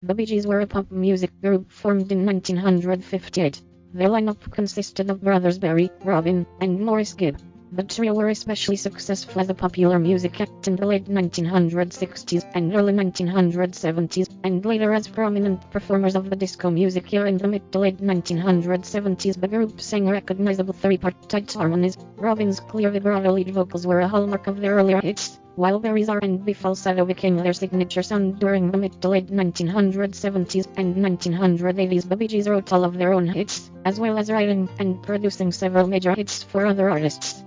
The Bee Gees were a pop music group formed in 1958. Their lineup consisted of brothers Barry, Robin, and Maurice Gibb. The trio were especially successful as a popular music act in the late 1960s and early 1970s, and later as prominent performers of the disco music era in the mid to late 1970s. The group sang recognizable three-part tight harmonies. Robin's clear vibrato lead vocals were a hallmark of their earlier hits, while Barry's R&B falsetto became their signature sound during the mid to late 1970s and 1980s. The Bee Gees wrote all of their own hits, as well as writing and producing several major hits for other artists.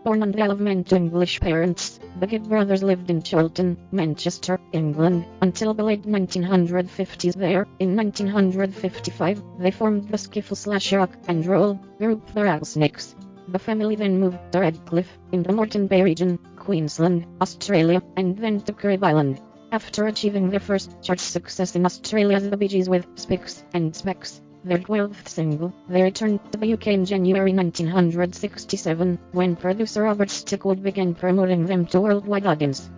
Born on the Isle of Man to English parents, the Gibb brothers lived in Chorlton, Manchester, England, until the late 1950s. There, in 1955, they formed the skiffle/rock and roll group the Rattlesnakes. The family then moved to Redcliffe, in the Moreton Bay region, Queensland, Australia, and then to Carib Island. After achieving their first chart success in Australia as the Bee Gees with Spicks and Specks, their 12th single, they returned to the UK in January 1967, when producer Robert Stickwood began promoting them to worldwide audience.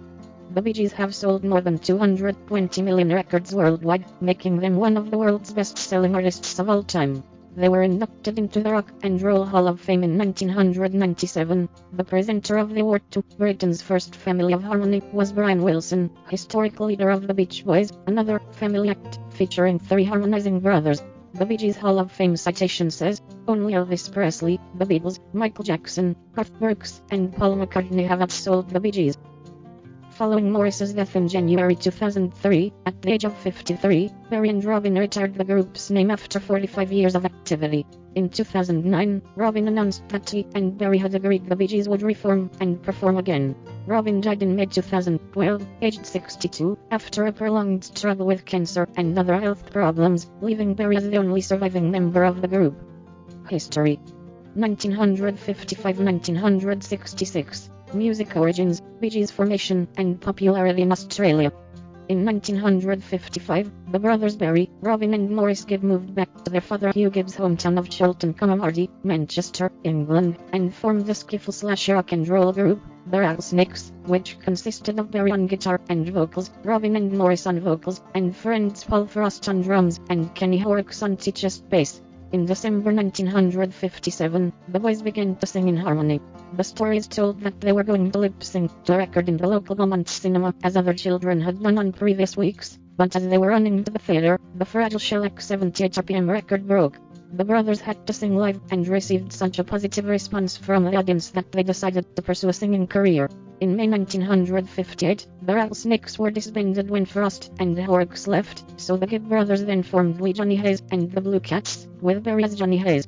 The Bee Gees have sold more than 220 million records worldwide, making them one of the world's best-selling artists of all time. They were inducted into the Rock and Roll Hall of Fame in 1997. The presenter of the award to Britain's first family of harmony was Brian Wilson, historical leader of the Beach Boys, another family act featuring three harmonizing brothers. The Bee Gees Hall of Fame citation says, "Only Elvis Presley, the Beatles, Michael Jackson, Garth Brooks, and Paul McCartney have outsold the Bee Gees." Following Maurice's death in January 2003, at the age of 53, Barry and Robin retired the group's name after 45 years of activity. In 2009, Robin announced that he and Barry had agreed the Bee Gees would reform and perform again. Robin died in May 2012, aged 62, after a prolonged struggle with cancer and other health problems, leaving Barry as the only surviving member of the group. History: 1955-1966. Music origins, Bee Gees formation and popularity in Australia. In 1955, the brothers Barry, Robin and Maurice Gibb moved back to their father Hugh Gibb's hometown of Chorlton, Manchester, England, and formed the skiffle/rock and roll group, the Rattlesnakes, which consisted of Barry on guitar and vocals, Robin and Maurice on vocals, and friends Paul Frost on drums and Kenny Horrocks on chest bass. In December 1957, the boys began to sing in harmony. The story is told that they were going to lip-sync to a record in the local Beaumont cinema, as other children had done on previous weeks, but as they were running to the theater, the fragile shellac 78 RPM record broke. The brothers had to sing live and received such a positive response from the audience that they decided to pursue a singing career. In May 1958, the Rattlesnakes were disbanded when Frost and Horrocks left, so the Gibb brothers then formed Wee Johnny Hayes and the Blue Cats, with Barry as Johnny Hayes.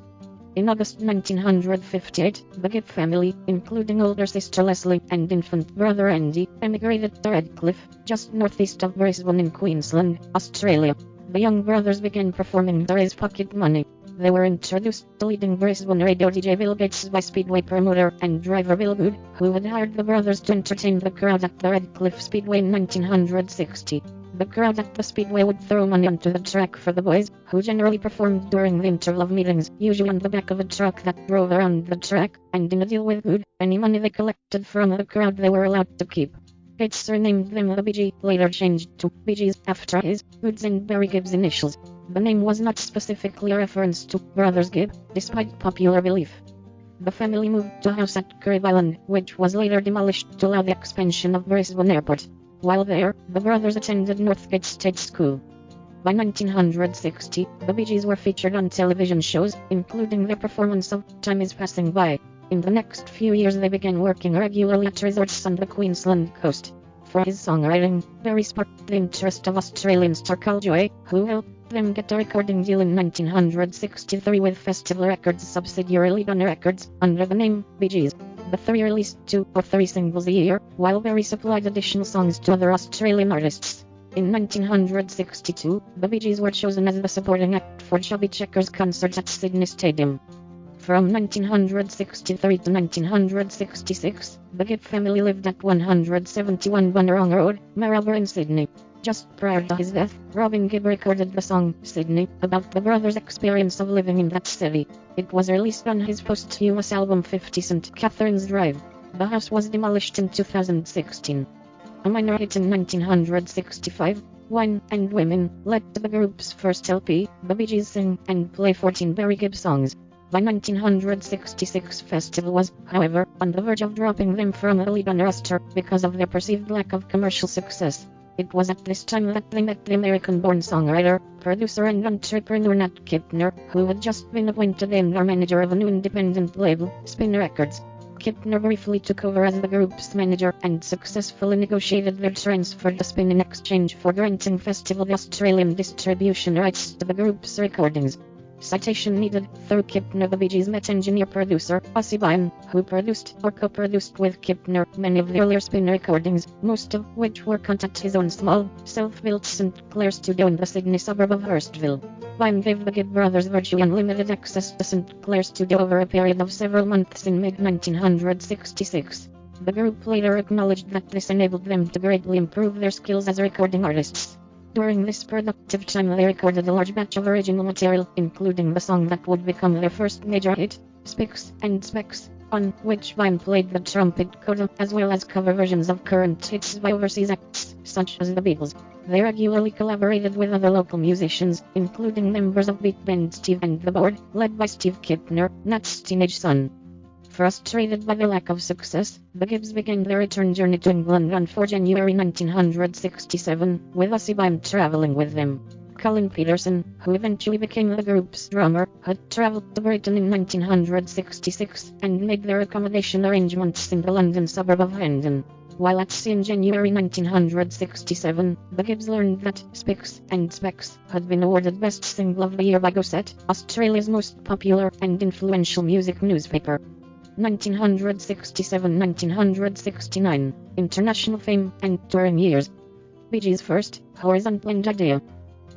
In August 1958, the Gibb family, including older sister Leslie and infant brother Andy, emigrated to Redcliffe, just northeast of Brisbane in Queensland, Australia. The young brothers began performing to raise pocket money. They were introduced to leading Brisbane radio DJ Bill Gates by Speedway promoter and driver Bill Good, who had hired the brothers to entertain the crowd at the Redcliffe Speedway in 1960. The crowd at the Speedway would throw money onto the track for the boys, who generally performed during the interval of meetings, usually on the back of a truck that drove around the track, and in a deal with Good, any money they collected from the crowd they were allowed to keep. Gates surnamed them the Bee Gees, later changed to Bee Gees after his, Good's and Barry Gibb's initials. The name was not specifically a reference to Brothers Gibb, despite popular belief. The family moved to a house at Carib Island, which was later demolished to allow the expansion of Brisbane Airport. While there, the brothers attended Northgate State School. By 1960, the Bee Gees were featured on television shows, including their performance of Time Is Passing By. In the next few years they began working regularly at resorts on the Queensland coast. For his songwriting, Barry sparked the interest of Australian star Carl Joy, who helped them get a recording deal in 1963 with Festival Records subsidiary Leadon Records, under the name Bee Gees. The three released 2 or 3 singles a year, while Barry supplied additional songs to other Australian artists. In 1962, the Bee Gees were chosen as the supporting act for Chubby Checkers' concert at Sydney Stadium. From 1963 to 1966, the Gibb family lived at 171 Bunnerong Road, Marlborough in Sydney. Just prior to his death, Robin Gibb recorded the song Sydney, about the brothers' experience of living in that city. It was released on his posthumous album 50 St. Catherine's Drive. The house was demolished in 2016. A minor hit in 1965, Wine and Women led to the group's first LP. The Bee Gees sing and play 14 Barry Gibb songs. By 1966, Festival was, however, on the verge of dropping them from the lead on the roster because of their perceived lack of commercial success. It was at this time that they met the American-born songwriter, producer and entrepreneur Nat Kipner, who had just been appointed A&R manager of a new independent label, Spin Records. Kipner briefly took over as the group's manager and successfully negotiated their transfer to Spin in exchange for granting Festival the Australian distribution rights to the group's recordings. Citation needed. Through Kipner, the Bee Gees met engineer-producer Ozzy Byrne, who produced or co-produced with Kipner many of the earlier Spin recordings, most of which were cut at his own small, self-built St. Clair studio in the Sydney suburb of Hurstville. Byrne gave the Gibb brothers virtually unlimited access to St. Clair studio over a period of several months in mid-1966. The group later acknowledged that this enabled them to greatly improve their skills as recording artists. During this productive time they recorded a large batch of original material, including the song that would become their first major hit, Spicks and Specks, on which Byrne played the trumpet coda, as well as cover versions of current hits by overseas acts, such as the Beatles. They regularly collaborated with other local musicians, including members of beat band Steve and the Board, led by Steve Kipner, Nat's teenage son. Frustrated by the lack of success, the Gibbs began their return journey to England on 4 January 1967, with Ozzy Byrne traveling with them. Colin Peterson, who eventually became the group's drummer, had traveled to Britain in 1966 and made their accommodation arrangements in the London suburb of Hendon. While at sea in January 1967, the Gibbs learned that Spicks and Specks had been awarded Best Single of the Year by Gosset, Australia's most popular and influential music newspaper. 1967-1969, International Fame and Touring Years. Bee Gees' first horizontal and idea.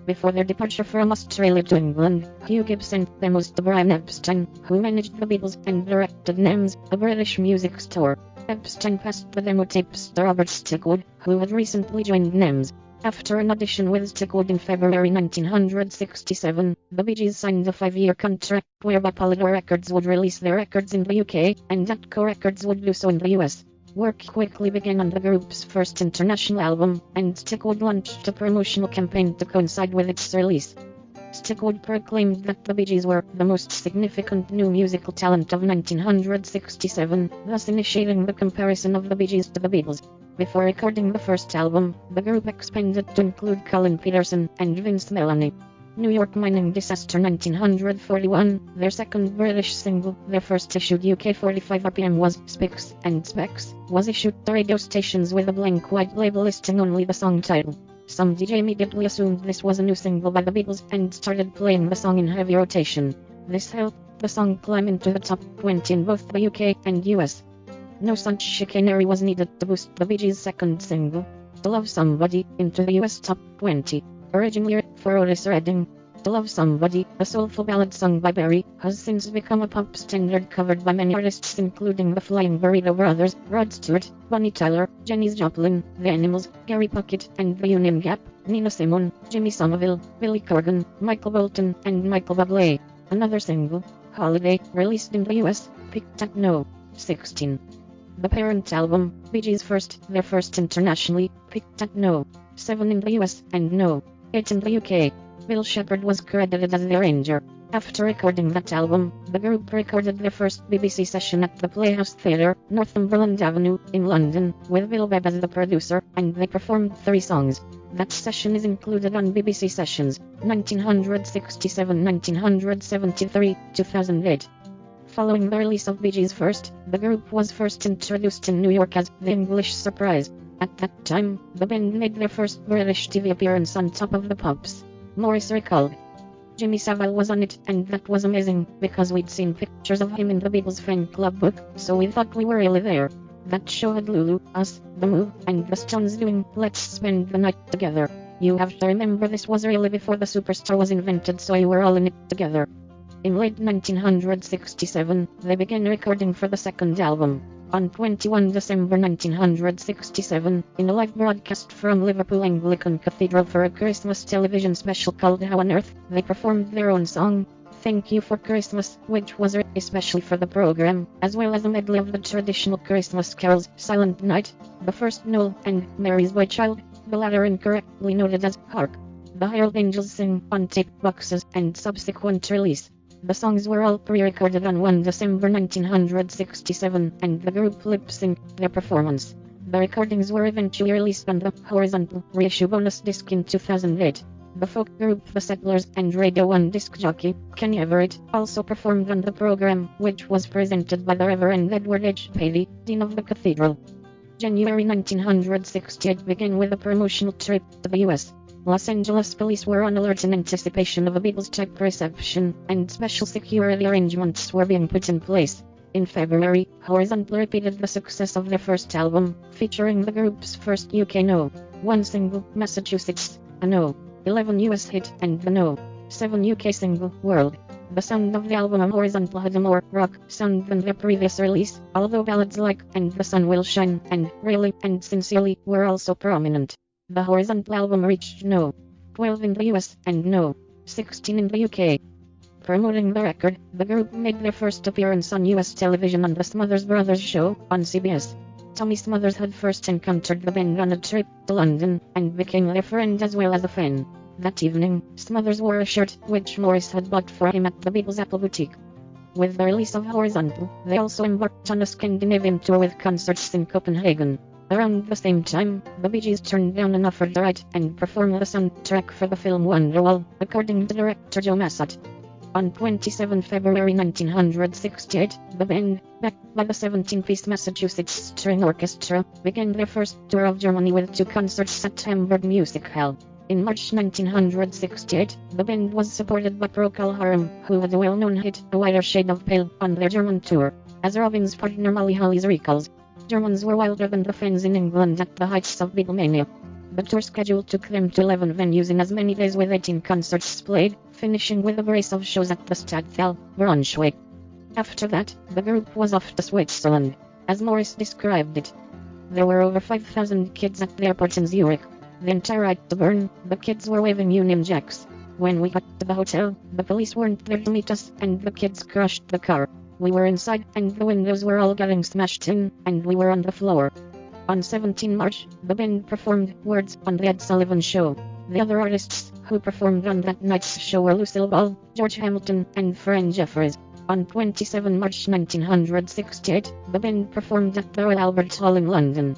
Before their departure from Australia to England, Hugh Gibb sent demos to Brian Epstein, who managed the Beatles and directed NEMS, a British music store. Epstein passed the demo tapes to Robert Stickwood, who had recently joined NEMS. After an audition with Stickwood in February 1967, the Bee Gees signed a 5-year contract whereby Polydor Records would release their records in the UK, and Atco Records would do so in the US. Work quickly began on the group's first international album, and Stickwood launched a promotional campaign to coincide with its release. Stickwood proclaimed that the Bee Gees were the most significant new musical talent of 1967, thus initiating the comparison of the Bee Gees to the Beatles. Before recording the first album, the group expanded to include Colin Peterson and Vince Melanie. New York mining disaster 1941, their second British single, their first issued UK 45 RPM was Spicks and Specks, was issued to radio stations with a blank white label listing only the song title. Some DJ immediately assumed this was a new single by the Beatles and started playing the song in heavy rotation. This helped the song climb into the top 20 in both the UK and US. No such chicanery was needed to boost the Bee Gees' second single, To Love Somebody, into the US top 20. Originally written for Otis Redding, To Love Somebody, a soulful ballad sung by Barry, has since become a pop standard covered by many artists including the Flying Burrito Brothers, Rod Stewart, Bonnie Tyler, Janis Joplin, The Animals, Gary Puckett and the Union Gap, Nina Simone, Jimmy Somerville, Billy Corgan, Michael Bolton and Michael Bublé. Another single, Holiday, released in the US, peaked at no. 16. The parent album, Bee Gees' their first internationally, peaked at no. 7 in the US and no. 8 in the UK. Bill Shepherd was credited as the arranger. After recording that album, the group recorded their first BBC session at the Playhouse Theatre, Northumberland Avenue, in London, with Bill Webb as the producer, and they performed 3 songs. That session is included on BBC Sessions, 1967-1973, 2008. Following the release of Bee Gees' first, the group was first introduced in New York as The English Surprise. At that time, the band made their first British TV appearance on Top of the Pops. Maurice recalled, Jimmy Savile was on it, and that was amazing, because we'd seen pictures of him in the Beatles fan club book, so we thought we were really there. That show had Lulu, us, The Move, and the Stones doing Let's Spend the Night Together. You have to remember this was really before the superstar was invented, so you were all in it together. In late 1967, they began recording for the second album. On 21 December 1967, in a live broadcast from Liverpool Anglican Cathedral for a Christmas television special called How on Earth, they performed their own song, Thank You for Christmas, which was written especially for the program, as well as a medley of the traditional Christmas carols, Silent Night, The First Noel, and Mary's Boy Child. the latter incorrectly noted as Hark. The Hired Angels sing on tape boxes and subsequent release. The songs were all pre-recorded on 1 December 1967, and the group lip-synced their performance. The recordings were eventually released on the Horizontal reissue bonus disc in 2008. The folk group The Settlers and Radio 1 disc jockey, Kenny Everett, also performed on the program, which was presented by the Reverend Edward H. Paley, Dean of the Cathedral. January 1968 began with a promotional trip to the U.S. Los Angeles police were on alert in anticipation of a Beatles-type reception, and special security arrangements were being put in place. In February, Horizontal repeated the success of their first album, featuring the group's first UK No. 1 single, Massachusetts, a No. 11 US hit, and the No. 7 UK single, World. The sound of the album Horizontal had a more rock sound than their previous release, although ballads like And the Sun Will Shine and Really and Sincerely were also prominent. The Horizontal album reached No. 12 in the US and No. 16 in the UK. Promoting the record, the group made their first appearance on US television on the Smothers Brothers show on CBS. Tommy Smothers had first encountered the band on a trip to London, and became their friend as well as a fan. That evening, Smothers wore a shirt which Maurice had bought for him at the Beatles Apple Boutique. With the release of Horizontal, they also embarked on a Scandinavian tour with concerts in Copenhagen. Around the same time, the Bee Gees turned down an offer to write and perform the soundtrack for the film Wonderwall, according to director Joe Massat. On 27 February 1968, the band, backed by the 17-piece Massachusetts String Orchestra, began their first tour of Germany with 2 concerts at Hamburg Music Hall. In March 1968, the band was supported by Procol Harum, who had a well-known hit, A Wider Shade of Pale, on their German tour. As Robin's partner Molly Hollis recalls, Germans were wilder than the fans in England at the heights of Beatlemania. The tour schedule took them to 11 venues in as many days with 18 concerts played, finishing with a brace of shows at the Stadthalle, Braunschweig. After that, the group was off to Switzerland. As Maurice described it, there were over 5,000 kids at the airport in Zurich. The entire ride to Bern, the kids were waving Union Jacks. When we got to the hotel, the police weren't there to meet us, and the kids crushed the car. We were inside, and the windows were all getting smashed in, and we were on the floor. On 17 March, the band performed Words on the Ed Sullivan Show. The other artists who performed on that night's show were Lucille Ball, George Hamilton, and Fran Jeffries. On 27 March 1968, the band performed at the Royal Albert Hall in London.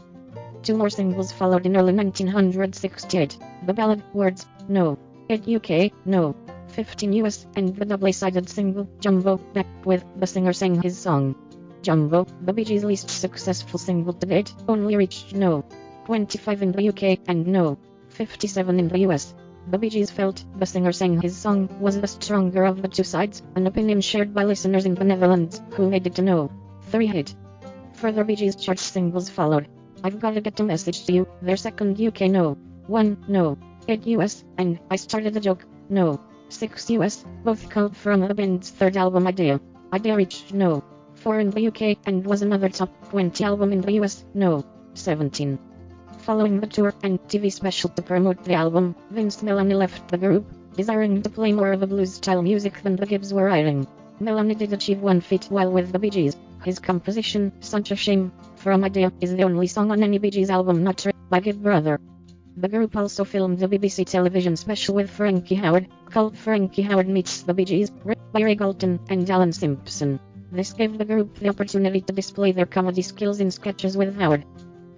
2 more singles followed in early 1968, the ballad Words, No. 8 UK, No. 15 US, and the doubly-sided single, Jumbo, backed with The Singer Sang His Song. Jumbo, the Bee Gees' least successful single to date, only reached No. 25 in the UK and No. 57 in the US. The Bee Gees felt The Singer Sang His Song was the stronger of the 2 sides, an opinion shared by listeners in the Netherlands, who made it a No. 3 hit. Further Bee Gees chart singles followed. I've Gotta Get a Message to You, their second UK No. 1, No. 8 US, and I Started a Joke, No. 6 US, both called from the band's third album Idea. Idea reached No. 4 in the UK and was another top 20 album in the US, No. 17. Following the tour and TV special to promote the album, Vince Melanie left the group, desiring to play more of a blues-style music than the Gibbs were writing. Melanie did achieve 1 feat while with the Bee Gees. His composition, Such a Shame, from Idea, is the only song on any Bee Gees album not written by Gibb brother. The group also filmed a BBC television special with Frankie Howard, called Frankie Howard Meets the Bee Gees, written by Ray Galton and Alan Simpson. This gave the group the opportunity to display their comedy skills in sketches with Howard.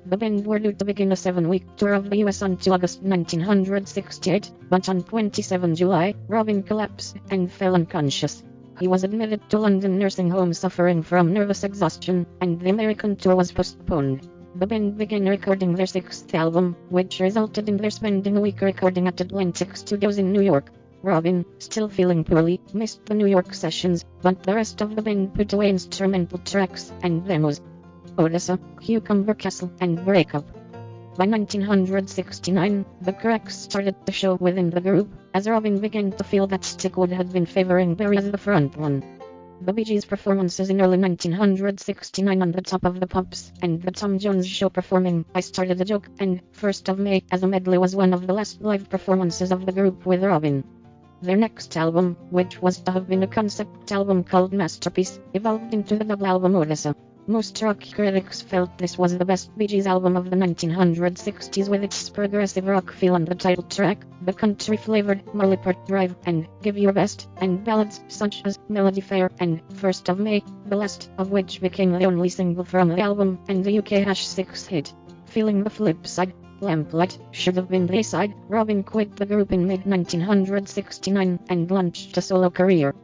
The band were due to begin a 7-week tour of the US on 2 August 1968, but on 27 July, Robin collapsed and fell unconscious. He was admitted to London nursing home suffering from nervous exhaustion, and the American tour was postponed. The band began recording their 6th album, which resulted in their spending a week recording at Atlantic Studios in New York. Robin, still feeling poorly, missed the New York sessions, but the rest of the band put away instrumental tracks and demos. Odessa, Cucumber Castle, and Break Up. By 1969, the cracks started to show within the group, as Robin began to feel that Stickwood had been favoring Barry as the frontman. The Bee Gees' performances in early 1969 on the Top of the Pops and the Tom Jones Show performing I Started a Joke and 1st of May as a medley was one of the last live performances of the group with Robin. Their next album, which was to have been a concept album called Masterpiece, evolved into the double album Odessa. Most rock critics felt this was the best Bee Gees album of the 1960s, with its progressive rock feel on the title track, the country-flavored Marley Part Drive and Give Your Best, and ballads such as Melody Fair and First of May, the last of which became the only single from the album and the UK-6 hit. Feeling the flip side, Lamplight should have been the A-side. Robin quit the group in mid-1969 and launched a solo career.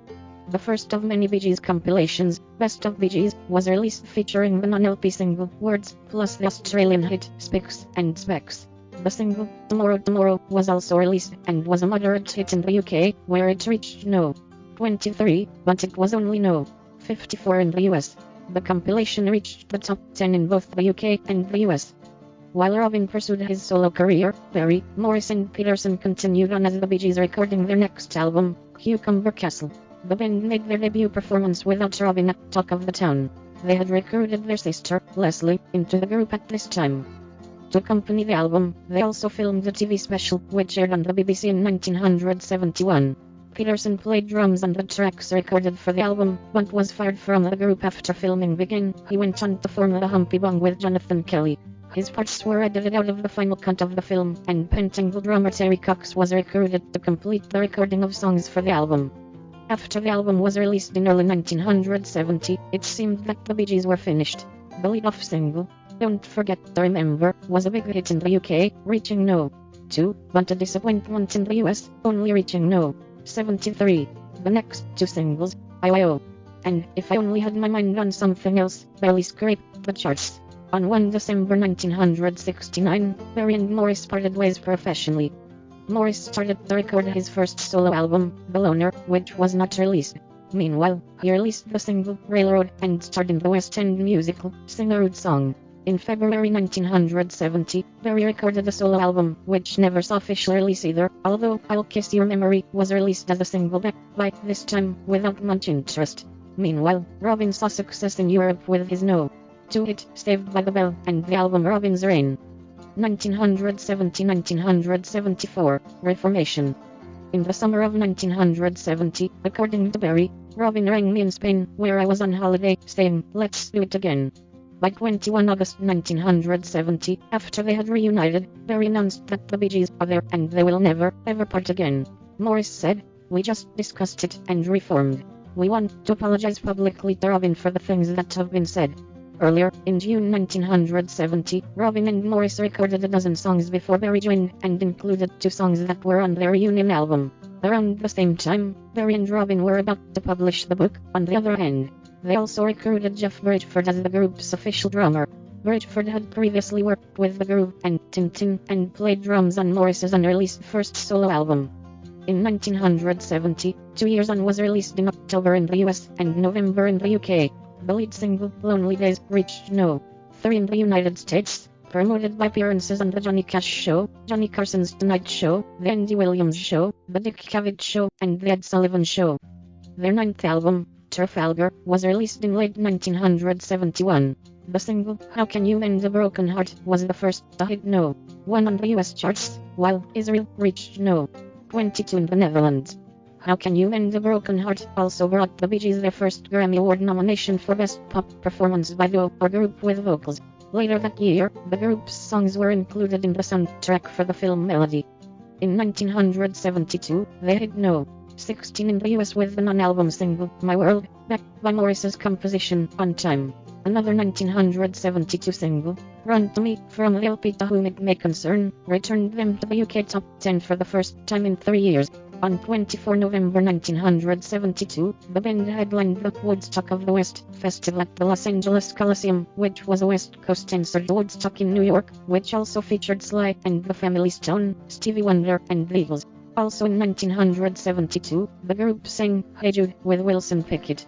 The first of many Bee Gees compilations, Best of Bee Gees, was released featuring the non-LP single Words, plus the Australian hit Spicks and Specs. The single Tomorrow Tomorrow was also released and was a moderate hit in the UK, where it reached no. 23, but it was only no. 54 in the US. The compilation reached the top 10 in both the UK and the US. While Robin pursued his solo career, Berry, Morris and Peterson continued on as the Bee Gees, recording their next album, Cucumber Castle. The band made their debut performance without Robin at Talk of the Town. They had recruited their sister, Leslie, into the group at this time. To accompany the album, they also filmed a TV special, which aired on the BBC in 1971. Peterson played drums on the tracks recorded for the album, but was fired from the group after filming began. He went on to form the Humpy Bong with Jonathan Kelly. His parts were edited out of the final cut of the film, and Pentangle drummer Terry Cox was recruited to complete the recording of songs for the album. After the album was released in early 1970, it seemed that the Bee Gees were finished. The lead-off single, Don't Forget to Remember, was a big hit in the UK, reaching no. 2, but a disappointment in the US, only reaching no. 73. The next two singles, IYO and If I Only Had My Mind on Something Else, barely scraped the charts. On 1 December 1969, Berry and Morris parted ways professionally. Morris started to record his first solo album, The Loner, which was not released. Meanwhile, he released the single Railroad and starred in the West End musical, Sing a Rude Song. In February 1970, Berry recorded a solo album, which never saw official release either, although I'll Kiss Your Memory was released as a single back, by this time without much interest. Meanwhile, Robin saw success in Europe with his No. 2 hit, Saved by the Bell, and the album Robin's Reign. 1970-1974, Reformation. In the summer of 1970, according to Berry, Robin rang me in Spain, where I was on holiday, saying, "Let's do it again." By 21 August 1970, after they had reunited, Berry announced that the Bee Gees are there and they will never, ever part again. Morris said, "We just discussed it and reformed. We want to apologize publicly to Robin for the things that have been said." Earlier, in June 1970, Robin and Morris recorded a dozen songs before Berry joined, and included 2 songs that were on their reunion album. Around the same time, Berry and Robin were about to publish the book. On the other hand, they also recruited Jeff Bridgeford as the group's official drummer. Bridgeford had previously worked with The Groove and Tintin, and played drums on Morris's unreleased first solo album. In 1970, 2 Years On was released in October in the US and November in the UK. The lead single, Lonely Days, reached no. 3 in the United States, promoted by appearances on The Johnny Cash Show, Johnny Carson's Tonight Show, The Andy Williams Show, The Dick Cavett Show, and The Ed Sullivan Show. Their 9th album, Trafalgar, was released in late 1971. The single, How Can You Mend a Broken Heart, was the first to hit no. 1 on the US charts, while Israel reached no. 22 in the Netherlands. How Can You Mend a Broken Heart also brought the Bee Gees their first Grammy Award nomination for Best Pop Performance by Duo or Group with Vocals. Later that year, the group's songs were included in the soundtrack for the film Melody. In 1972, they hit no. 16 in the US with the non-album single, My World, backed by Morris's composition, On Time. Another 1972 single, Run to Me, from the LP To Whom It May Concern, returned them to the UK top 10 for the first time in 3 years. On 24 November 1972, the band headlined the Woodstock of the West Festival at the Los Angeles Coliseum, which was a West Coast answer to Woodstock in New York, which also featured Sly and the Family Stone, Stevie Wonder, and the Eagles. Also in 1972, the group sang Hey Jude with Wilson Pickett.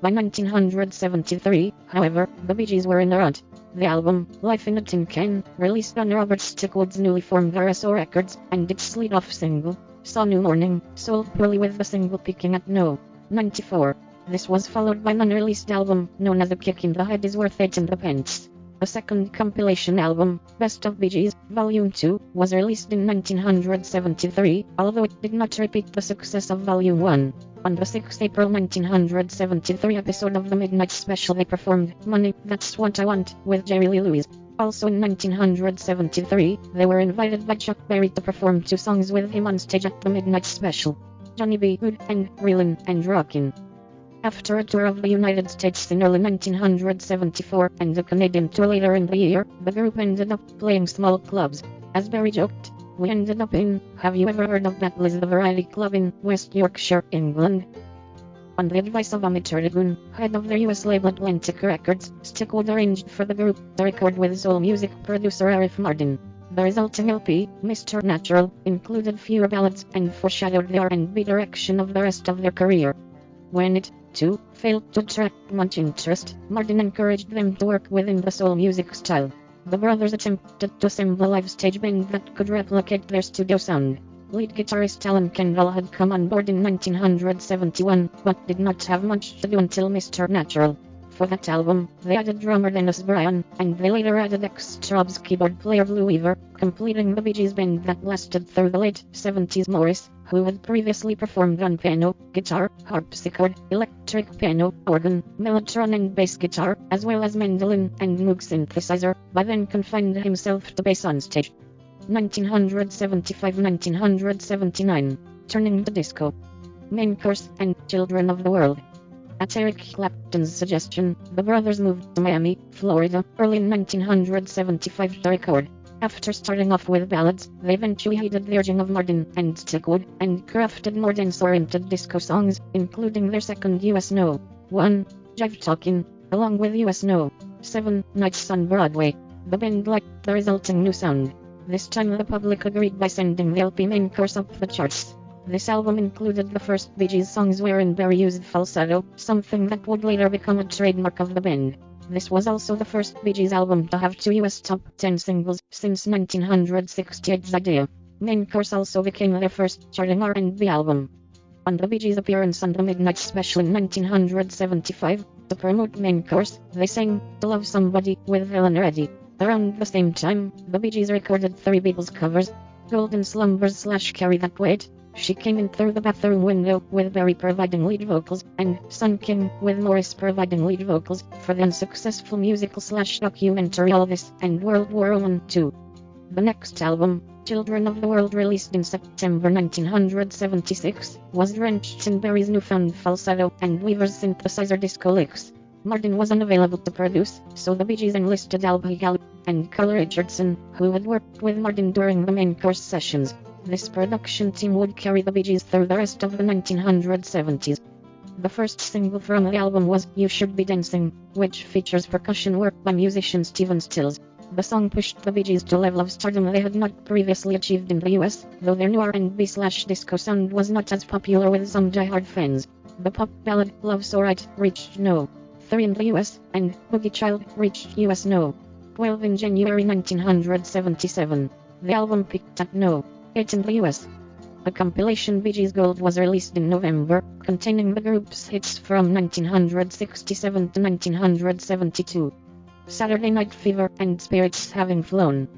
By 1973, however, the Bee Gees were in a rut. The album, Life in a Tin Can, released on Robert Stickwood's newly formed RSO Records, and its lead-off single, Saw New Morning, sold poorly with the single peaking at no. 94. This was followed by an unreleased album, known as A Kick in the Head Is Worth 8 in the Pants. A second compilation album, Best of Bee Gees, Volume 2, was released in 1973, although it did not repeat the success of Volume 1. On the 6th April 1973 episode of the Midnight Special they performed Money, That's What I Want with Jerry Lee Lewis. Also in 1973, they were invited by Chuck Berry to perform 2 songs with him on stage at the Midnight Special. Johnny B. Good and Reelin' and Rockin'. After a tour of the United States in early 1974 and a Canadian tour later in the year, the group ended up playing small clubs. As Berry joked, "We ended up in, have you ever heard of Batley's the Variety Club in West Yorkshire, England?" On the advice of Amateur Lagoon, head of their US label Atlantic Records, Stickwood arranged for the group to record with soul music producer Arif Mardin. The resulting LP, Mr. Natural, included fewer ballads and foreshadowed the R&B direction of the rest of their career. When it, too, failed to attract much interest, Martin encouraged them to work within the soul music style. The brothers attempted to assemble a live stage band that could replicate their studio sound. Lead guitarist Alan Kendall had come on board in 1971, but did not have much to do until Mr. Natural. For that album, they added drummer Dennis Bryan, and they later added ex-Strawbs keyboard player Blue Weaver, completing the Bee Gees band that lasted through the late 70s. Maurice, who had previously performed on piano, guitar, harpsichord, electric piano, organ, mellotron and bass guitar, as well as mandolin and Moog synthesizer, by then confined himself to bass on stage. 1975-1979, Turning to Disco. Main Course and Children of the World. At Eric Clapton's suggestion, the brothers moved to Miami, Florida, early in 1975 to record. After starting off with ballads, they eventually heeded the urging of Martin and Stickwood, and crafted more dance-oriented disco songs, including their second US No. 1, Jive Talkin', along with US No. 7, Nights on Broadway. The band liked the resulting new sound. This time the public agreed by sending the LP Main Course up the charts. This album included the first Bee Gees songs wherein Berry used falsetto, something that would later become a trademark of the band. This was also the first Bee Gees album to have 2 US top 10 singles since 1968's Idea. Main Course also became their first charting R&B album. On the Bee Gees' appearance on the Midnight Special in 1975, to promote Main Course, they sang To Love Somebody with Helen Reddy. Around the same time, the Bee Gees recorded 3 Beatles covers: Golden Slumbers / Carry That Weight, She Came In Through the Bathroom Window with Berry providing lead vocals, and Sun King with Maurice providing lead vocals, for the unsuccessful musical / documentary Elvis and World War I II. The next album, Children of the World, released in September 1976, was drenched in Berry's newfound falsetto and Weaver's synthesizer disco licks. Martin was unavailable to produce, so the Bee Gees enlisted Al Gallup and Carl Richardson, who had worked with Martin during the Main Course sessions. This production team would carry the Bee Gees through the rest of the 1970s. The first single from the album was You Should Be Dancing, which features percussion work by musician Stephen Stills. The song pushed the Bee Gees to a level of stardom they had not previously achieved in the US, though their new R&B/disco sound was not as popular with some diehard fans. The pop ballad Love So Right reached No. 3 in the US, and Boogie Child reached US No. 12 in January 1977. The album peaked at No. 8 in the US. A compilation Bee Gees Gold was released in November, containing the group's hits from 1967 to 1972. Saturday Night Fever and Spirits Having Flown.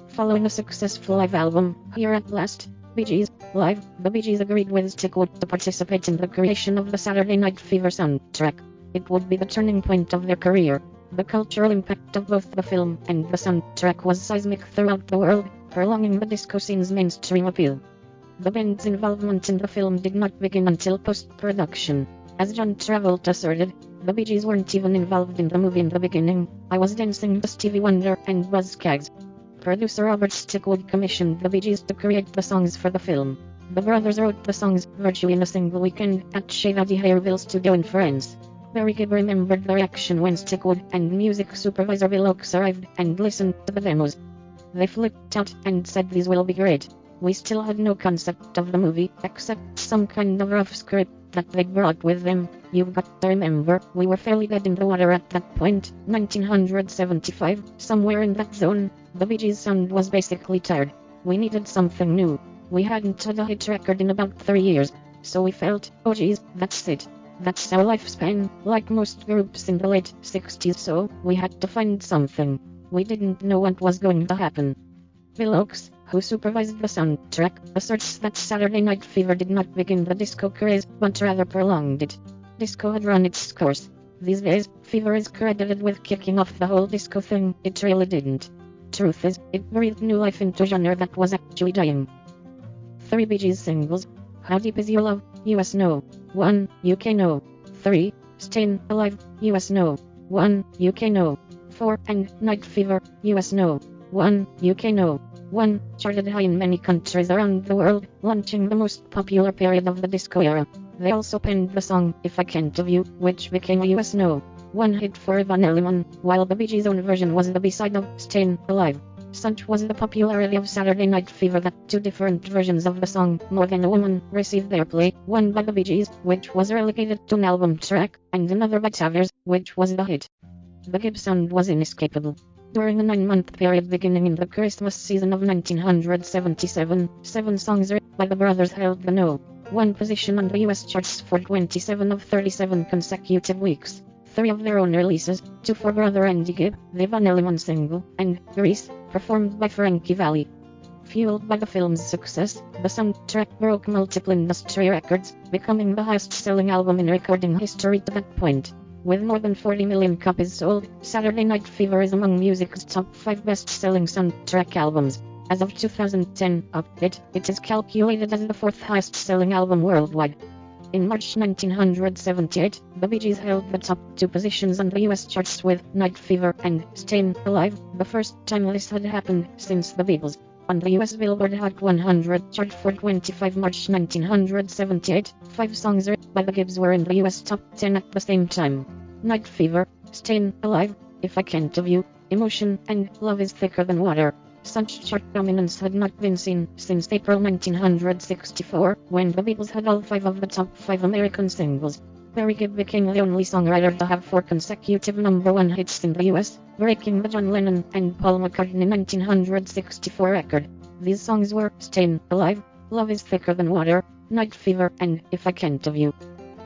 Following a successful live album, Here at Last, Bee Gees, Live, the Bee Gees agreed with Stickwood to participate in the creation of the Saturday Night Fever soundtrack. It would be the turning point of their career. The cultural impact of both the film and the soundtrack was seismic throughout the world, prolonging the disco scene's mainstream appeal. The band's involvement in the film did not begin until post-production. As John Travolta asserted, the Bee Gees weren't even involved in the movie in the beginning. I was dancing to Stevie Wonder and Buzz Skaggs. Producer Robert Stickwood commissioned the Bee Gees to create the songs for the film. The brothers wrote the songs virtually in a single weekend at Chez Daddy Hairville studio in France. Maurice Gibb remembered the reaction when Stickwood and music supervisor Bill Oakes arrived and listened to the demos. They flipped out and said these will be great. We still had no concept of the movie, except some kind of rough script that they brought with them. You've got to remember, we were fairly dead in the water at that point, 1975, somewhere in that zone. The Bee Gees sound was basically tired. We needed something new. We hadn't had a hit record in about 3 years. So we felt, oh geez, that's it. That's our lifespan, like most groups in the late 60s, so we had to find something. We didn't know what was going to happen. Bill Oakes, who supervised the soundtrack, asserts that Saturday Night Fever did not begin the disco craze, but rather prolonged it. Disco had run its course. These days, Fever is credited with kicking off the whole disco thing. It really didn't. Truth is, it breathed new life into a genre that was actually dying. 3 Bee Gees singles. How Deep Is Your Love? US No. 1. UK No. 3. Stayin' Alive? US No. 1. UK No. 4. And Night Fever? US No. 1. UK No. 1. Charted high in many countries around the world, launching the most popular period of the disco era. They also penned the song If I Can't Have You, which became a US No. 1 hit for Van Halen, while the Bee Gees' own version was the B-side of Stayin' Alive. Such was the popularity of Saturday Night Fever that 2 different versions of the song, More Than a Woman, received airplay, one by the Bee Gees, which was relegated to an album track, and another by Tavers, which was the hit. The Gibb sound was inescapable. During a 9-month period beginning in the Christmas season of 1977, 7 songs written by the brothers held the No. 1 position on the US charts for 27 of 37 consecutive weeks. 3 of their own releases, 2 for brother Andy Gibb, the Van Halen single, and Grease, performed by Frankie Valli. Fueled by the film's success, the soundtrack broke multiple industry records, becoming the highest-selling album in recording history to that point. With more than 40 million copies sold, Saturday Night Fever is among music's top 5 best-selling soundtrack albums. As of 2010 update, it is calculated as the 4th highest-selling album worldwide. In March 1978, the Bee Gees held the top 2 positions on the US charts with Night Fever and Stayin' Alive, the first time this had happened since the Beatles. On the US Billboard Hot 100 chart for 25 March 1978, 5 songs written by the Gibbs were in the US top 10 at the same time. Night Fever, Stayin' Alive, If I Can't Have You, Emotion, and Love Is Thicker Than Water. Such chart dominance had not been seen since April 1964, when the Beatles had all 5 of the top 5 American singles. Barry Gibb became the only songwriter to have 4 consecutive #1 hits in the US, breaking the John Lennon and Paul McCartney 1964 record. These songs were Stayin' Alive, Love Is Thicker Than Water, Night Fever, and If I Can't Have You.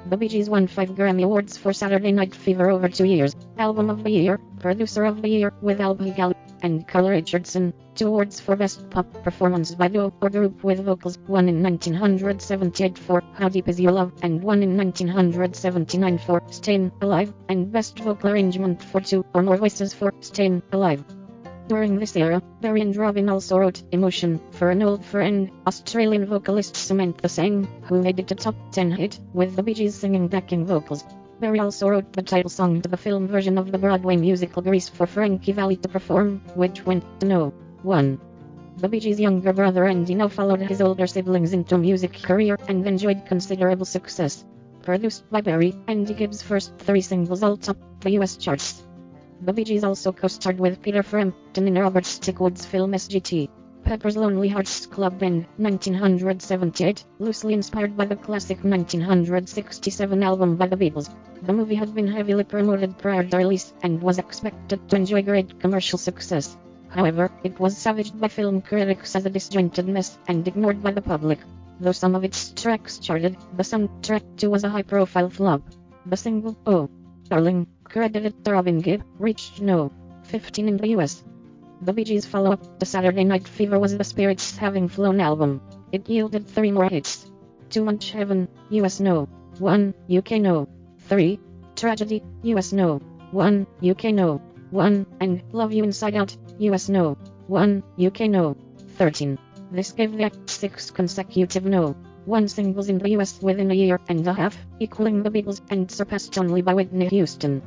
The Bee Gees won 5 Grammy Awards for Saturday Night Fever over 2 years. Album of the Year, Producer of the Year with Albie Gallo and Carl Richardson, 2 awards for Best Pop Performance by Duo or Group with Vocals, 1 in 1978 for How Deep Is Your Love, and 1 in 1979 for Stayin' Alive, and Best Vocal Arrangement for 2 or more voices for Stayin' Alive. During this era, Barry and Robin also wrote Emotion for an old friend, Australian vocalist Samantha Sang, who made it a top 10 hit, with the Bee Gees singing backing vocals. Barry also wrote the title song to the film version of the Broadway musical Grease for Frankie Valli to perform, which went to No. 1. The Bee Gees' younger brother Andy now followed his older siblings into a music career and enjoyed considerable success. Produced by Barry, Andy Gibb's first 3 singles all topped the US charts. The Bee Gees also co-starred with Peter Frampton in Robert Stickwood's film SGT. Pepper's Lonely Hearts Club Band, 1978, loosely inspired by the classic 1967 album by the Beatles. The movie had been heavily promoted prior to release and was expected to enjoy great commercial success. However, it was savaged by film critics as a disjointed mess and ignored by the public. Though some of its tracks charted, the soundtrack too was a high-profile flop. The single, Oh, Darling, credited to Robin Gibb, reached No. 15 in the US. The Bee Gees' follow-up to Saturday Night Fever was the Spirits Having Flown album. It yielded 3 more hits. Too Much Heaven, US No. 1, UK No. 3. Tragedy, US No. 1, UK No. 1, and Love You Inside Out, US No. 1, UK No. 13. This gave the act 6 consecutive No. 1 singles in the US within a year and a half, equaling the Beatles and surpassed only by Whitney Houston.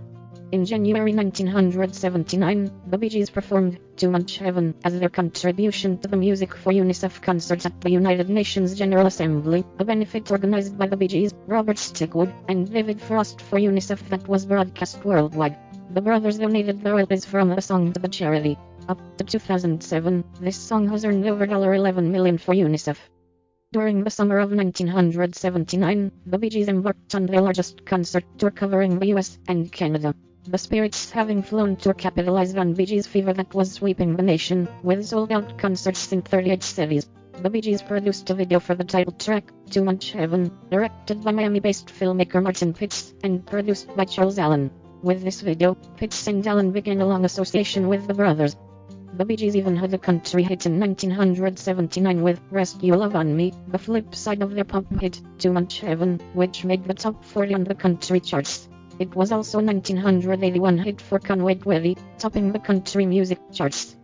In January 1979, the Bee Gees performed Too Much Heaven as their contribution to the Music for UNICEF concert at the United Nations General Assembly, a benefit organized by the Bee Gees, Robert Stickwood, and David Frost for UNICEF that was broadcast worldwide. The brothers donated the royalties from the song to the charity. Up to 2007, this song has earned over $11 million for UNICEF. During the summer of 1979, the Bee Gees embarked on their largest concert tour covering the US and Canada. The Spirits Having Flown tour capitalized on Bee Gees fever that was sweeping the nation, with sold-out concerts in 38 cities. The Bee Gees produced a video for the title track, Too Much Heaven, directed by Miami-based filmmaker Martin Pitts, and produced by Charles Allen. With this video, Pitts and Allen began a long association with the brothers. The Bee Gees even had a country hit in 1979 with Rest Your Love on Me, the flip side of their pop hit, Too Much Heaven, which made the top 40 on the country charts. It was also a 1981 hit for Conway Twitty, topping the country music charts.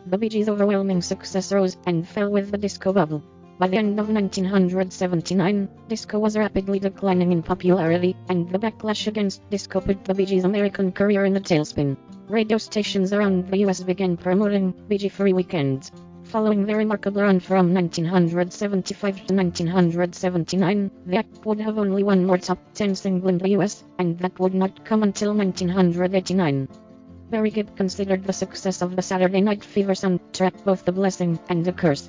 The Bee Gees' overwhelming success rose and fell with the disco bubble. By the end of 1979, disco was rapidly declining in popularity, and the backlash against disco put the Bee Gees' American career in a tailspin. Radio stations around the US began promoting Bee Gee free weekends. Following their remarkable run from 1975 to 1979, the act would have only one more top 10 single in the US, and that would not come until 1989. Barry Gibb considered the success of the Saturday Night Fever soundtrack both a blessing and a curse.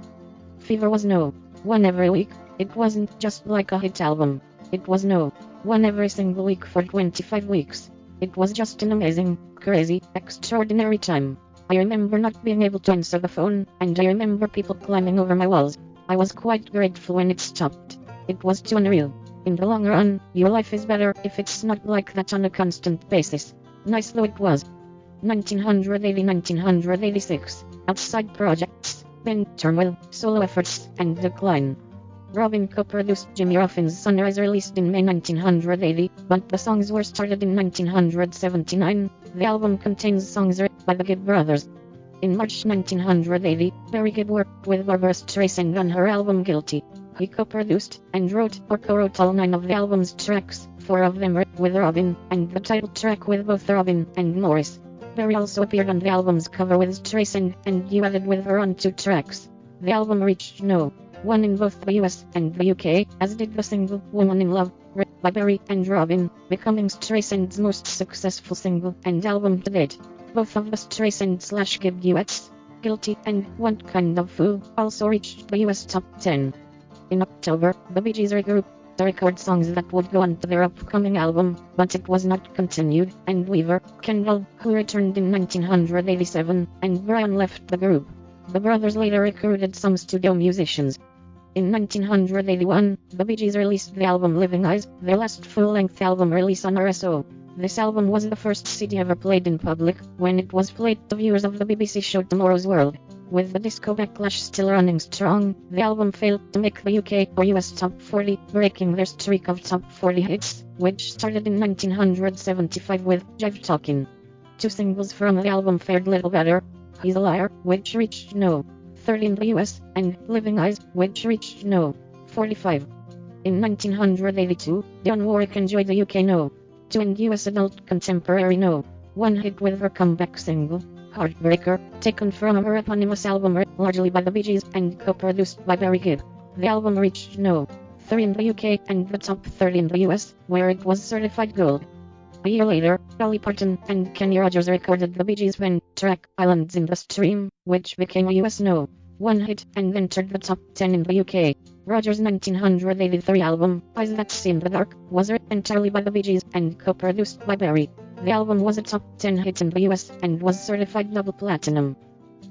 Fever was no one every week. It wasn't just like a hit album. It was no one every single week for 25 weeks. It was just an amazing, crazy, extraordinary time. I remember not being able to answer the phone, and I remember people climbing over my walls. I was quite grateful when it stopped. It was too unreal. In the long run, your life is better if it's not like that on a constant basis. Nice though it was. 1980-1986. Outside projects, band turmoil, solo efforts, and decline. Robin co-produced Jimmy Ruffin's Sunrise, released in May 1980, but the songs were started in 1979. The album contains songs written by the Gibb brothers. In March 1980, Barry Gibb worked with Barbra Streisand on her album Guilty. He co-produced and wrote or co-wrote all 9 of the album's tracks, 4 of them written with Robin, and the title track with both Robin and Maurice. Barry also appeared on the album's cover with Streisand, and duetted with her on 2 tracks. The album reached no. 1 in both the US and the UK, as did the single Woman in Love, written by Barry and Robin, becoming Streisand's most successful single and album to date. Both of the Streisand/Gibb duets, Guilty and What Kind of Fool, also reached the US top 10. In October, the Bee Gees regrouped to record songs that would go on to their upcoming album, but it was not continued, and Weaver, Kendall, who returned in 1987, and Brian left the group. The brothers later recruited some studio musicians. In 1981, the Bee Gees released the album Living Eyes, their last full-length album release on RSO. This album was the first CD ever played in public, when it was played to viewers of the BBC show Tomorrow's World. With the disco backlash still running strong, the album failed to make the UK or US top 40, breaking their streak of top 40 hits, which started in 1975 with Jive Talkin'. 2 singles from the album fared little better. He's a Liar, which reached no. 30 in the US, and Living Eyes, which reached no. 45. In 1982, Dionne Warwick enjoyed the UK no. 2 and US adult contemporary no. 1 hit with her comeback single, Heartbreaker, taken from her eponymous album written largely by the Bee Gees and co-produced by Barry Gibb. The album reached no. 3 in the UK and the top 30 in the US, where it was certified gold. A year later, Dolly Parton and Kenny Rogers recorded the Bee Gees' pen track Islands in the Stream, which became a US no. 1 hit and entered the top 10 in the UK. Rogers' 1983 album, Eyes That See in the Dark, was written entirely by the Bee Gees and co-produced by Barry. The album was a top 10 hit in the US and was certified double platinum.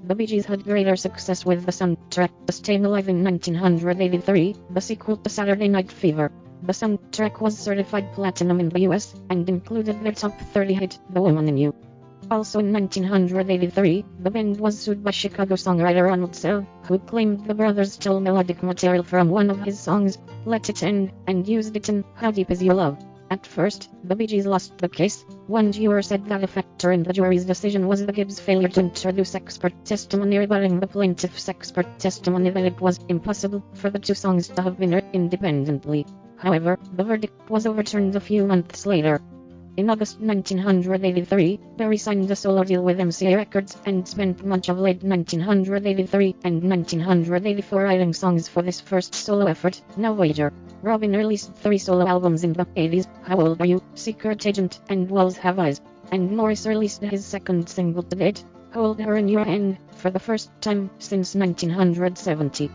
The Bee Gees had greater success with the soundtrack to Staying Alive in 1983, the sequel to Saturday Night Fever. The soundtrack was certified platinum in the US, and included their top 30 hit, The Woman in You. Also in 1983, the band was sued by Chicago songwriter Ronald Sell, who claimed the brothers stole melodic material from one of his songs, Let It End, and used it in How Deep Is Your Love. At first, the Bee Gees lost the case. One juror said that a factor in the jury's decision was the Gibbs' failure to introduce expert testimony rebutting the plaintiff's expert testimony that it was impossible for the 2 songs to have been written independently. However, the verdict was overturned a few months later. In August 1983, Barry signed a solo deal with MCA Records and spent much of late 1983 and 1984 writing songs for this first solo effort, No Wager. Robin released 3 solo albums in the 80s, How Old Are You, Secret Agent, and Walls Have Eyes. And Maurice released his second single to date, Hold Her in Your Hand, for the first time since 1970.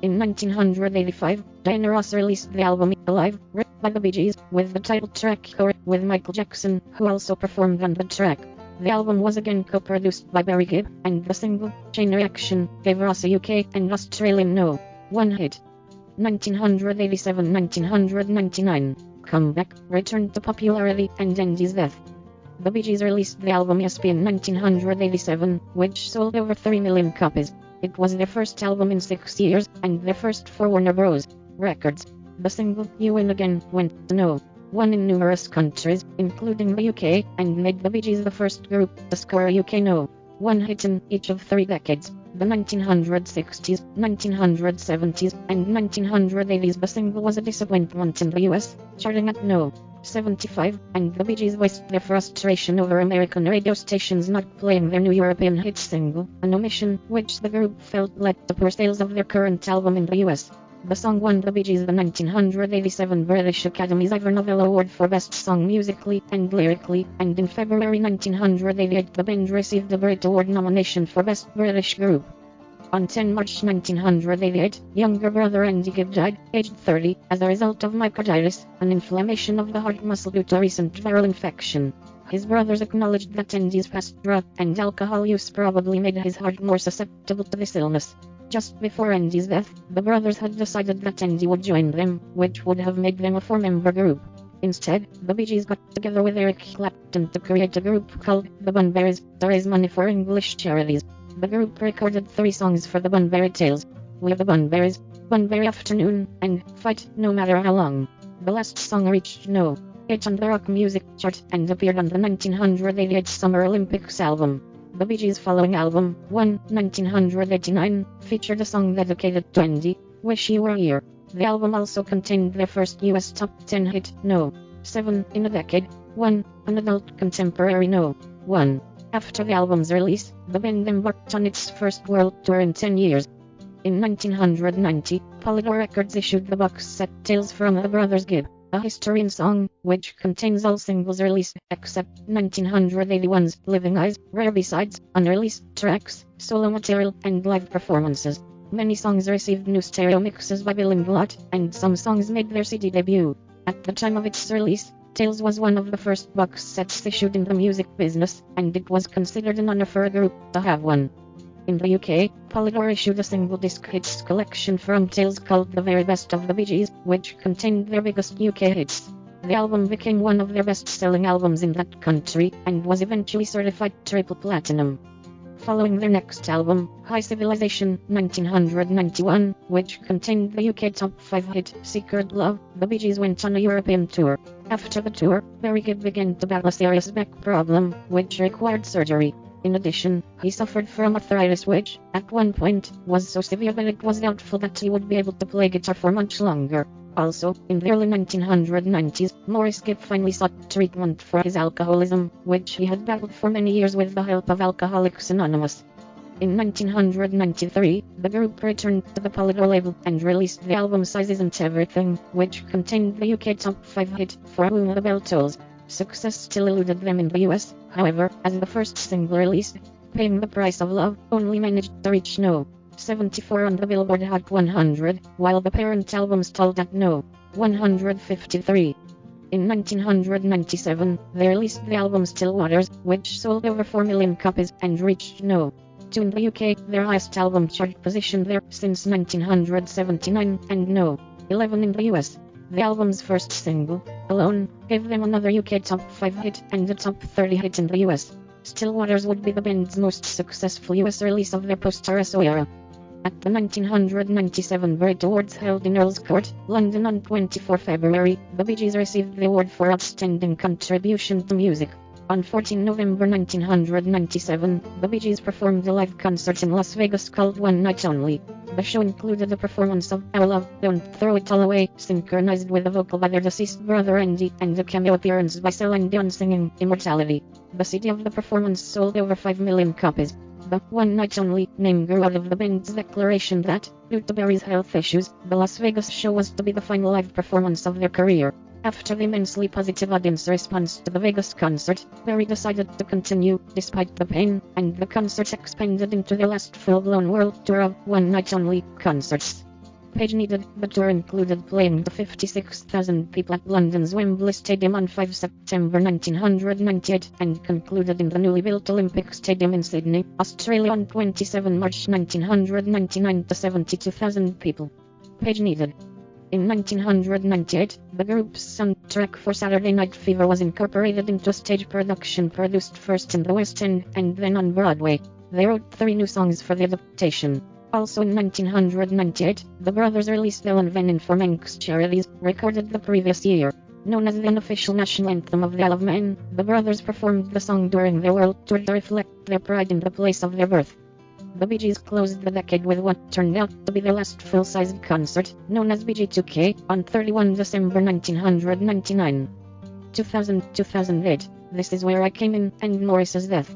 In 1985, Diana Ross released the album Alive, written by the Bee Gees, with the title track co-written with Michael Jackson, who also performed on the track. The album was again co-produced by Barry Gibb, and the single, Chain Reaction, gave Ross a UK and Australian no. 1 hit. 1987-1999. Comeback, returned to popularity, and Andy's death. The Bee Gees released the album ESP in 1987, which sold over 3 million copies. It was their first album in 6 years, and their first for Warner Bros. Records. The single, You Win Again, went to no. 1 in numerous countries, including the UK, and made the Bee Gees the first group to score a UK no. 1 hit in each of 3 decades. The 1960s, 1970s, and 1980s. The single was a disappointment in the US, charting at no. 75, and the Bee Gees voiced their frustration over American radio stations not playing their new European hit single, an omission which the group felt led to poor sales of their current album in the US. The song won the Bee Gees the 1987 British Academy's Ivor Novello Award for Best Song Musically and Lyrically, and in February 1988 the band received the Brit Award nomination for Best British Group. On 10 March 1988, younger brother Andy Gibb died, aged 30, as a result of myocarditis, an inflammation of the heart muscle due to recent viral infection. His brothers acknowledged that Andy's past drug and alcohol use probably made his heart more susceptible to this illness. Just before Andy's death, the brothers had decided that Andy would join them, which would have made them a 4-member group. Instead, the Bee Gees got together with Eric Clapton to create a group called the Bunburys to raise money for English charities. The group recorded 3 songs for the Bunbury Tales: We're the Bunburys, Bunbury Afternoon, and Fight No Matter How Long. The last song reached no. 8 on the rock music chart and appeared on the 1988 Summer Olympics album. The Bee Gees' following album, 1989, featured a song dedicated to Andy, Wish You Were Here. The album also contained their first US top 10 hit, no. 7 in a decade, 1, an adult contemporary no. 1. After the album's release, the band embarked on its first world tour in 10 years. In 1990, Polydor Records issued the box set Tales from the Brothers Gibb, a history in song, which contains all singles released except 1981's Living Eyes, rare B-sides, unreleased tracks, solo material, and live performances. Many songs received new stereo mixes by Bill Inglot, and some songs made their CD debut. At the time of its release, Tales was one of the first box sets issued in the music business, and it was considered an honor for a group to have one. In the UK, Polydor issued a single disc hits collection from Tales called The Very Best of the Bee Gees, which contained their biggest UK hits. The album became one of their best-selling albums in that country, and was eventually certified triple platinum. Following their next album, High Civilization, 1991, which contained the UK top 5 hit, Secret Love, the Bee Gees went on a European tour. After the tour, Barry Gibb began to battle a serious back problem, which required surgery. In addition, he suffered from arthritis which, at one point, was so severe that it was doubtful that he would be able to play guitar for much longer. Also, in the early 1990s, Maurice Gibb finally sought treatment for his alcoholism, which he had battled for many years with the help of Alcoholics Anonymous. In 1993, the group returned to the Polydor label and released the album Size Isn't Everything, which contained the UK top 5 hit, For Whom the Bell Tolls. Success still eluded them in the US, however, as the first single released, Paying the Price of Love, only managed to reach no. 74 on the Billboard Hot 100, while the parent album stalled at no. 153. In 1997, they released the album Still Waters, which sold over 4 million copies and reached no. 2 in the UK, their highest album chart position there since 1979, and no. 11 in the US. The album's first single, Alone, gave them another UK top 5 hit and a top 30 hit in the US. Still Waters would be the band's most successful US release of their post-RSO era. At the 1997 Brit Awards held in Earl's Court, London on 24 February, the Bee Gees received the award for Outstanding Contribution to Music. On 14 November 1997, the Bee Gees performed a live concert in Las Vegas called One Night Only. The show included a performance of Our Love, Don't Throw It All Away, synchronized with a vocal by their deceased brother Andy, and a cameo appearance by Celine Dion singing Immortality. The CD of the performance sold over 5 million copies. The One Night Only name grew out of the band's declaration that, due to Barry's health issues, the Las Vegas show was to be the final live performance of their career. After the immensely positive audience response to the Vegas concert, Barry decided to continue, despite the pain, and the concert expanded into their last full-blown world tour of One Night Only concerts. Page needed. The tour included playing to 56,000 people at London's Wembley Stadium on 5 September 1998, and concluded in the newly built Olympic Stadium in Sydney, Australia on 27 March 1999 to 72,000 people. Page needed. In 1998, the group's soundtrack for Saturday Night Fever was incorporated into a stage production produced first in the West End and then on Broadway. They wrote 3 new songs for the adaptation. Also in 1998, the brothers released Ellen Venin for Manx Charities, recorded the previous year. Known as the unofficial national anthem of the Isle of Man, the brothers performed the song during their world tour to reflect their pride in the place of their birth. The Bee Gees closed the decade with what turned out to be their last full-sized concert, known as BG2K, on 31 December 1999. 2000-2008, This Is Where I Came In, and Maurice's death.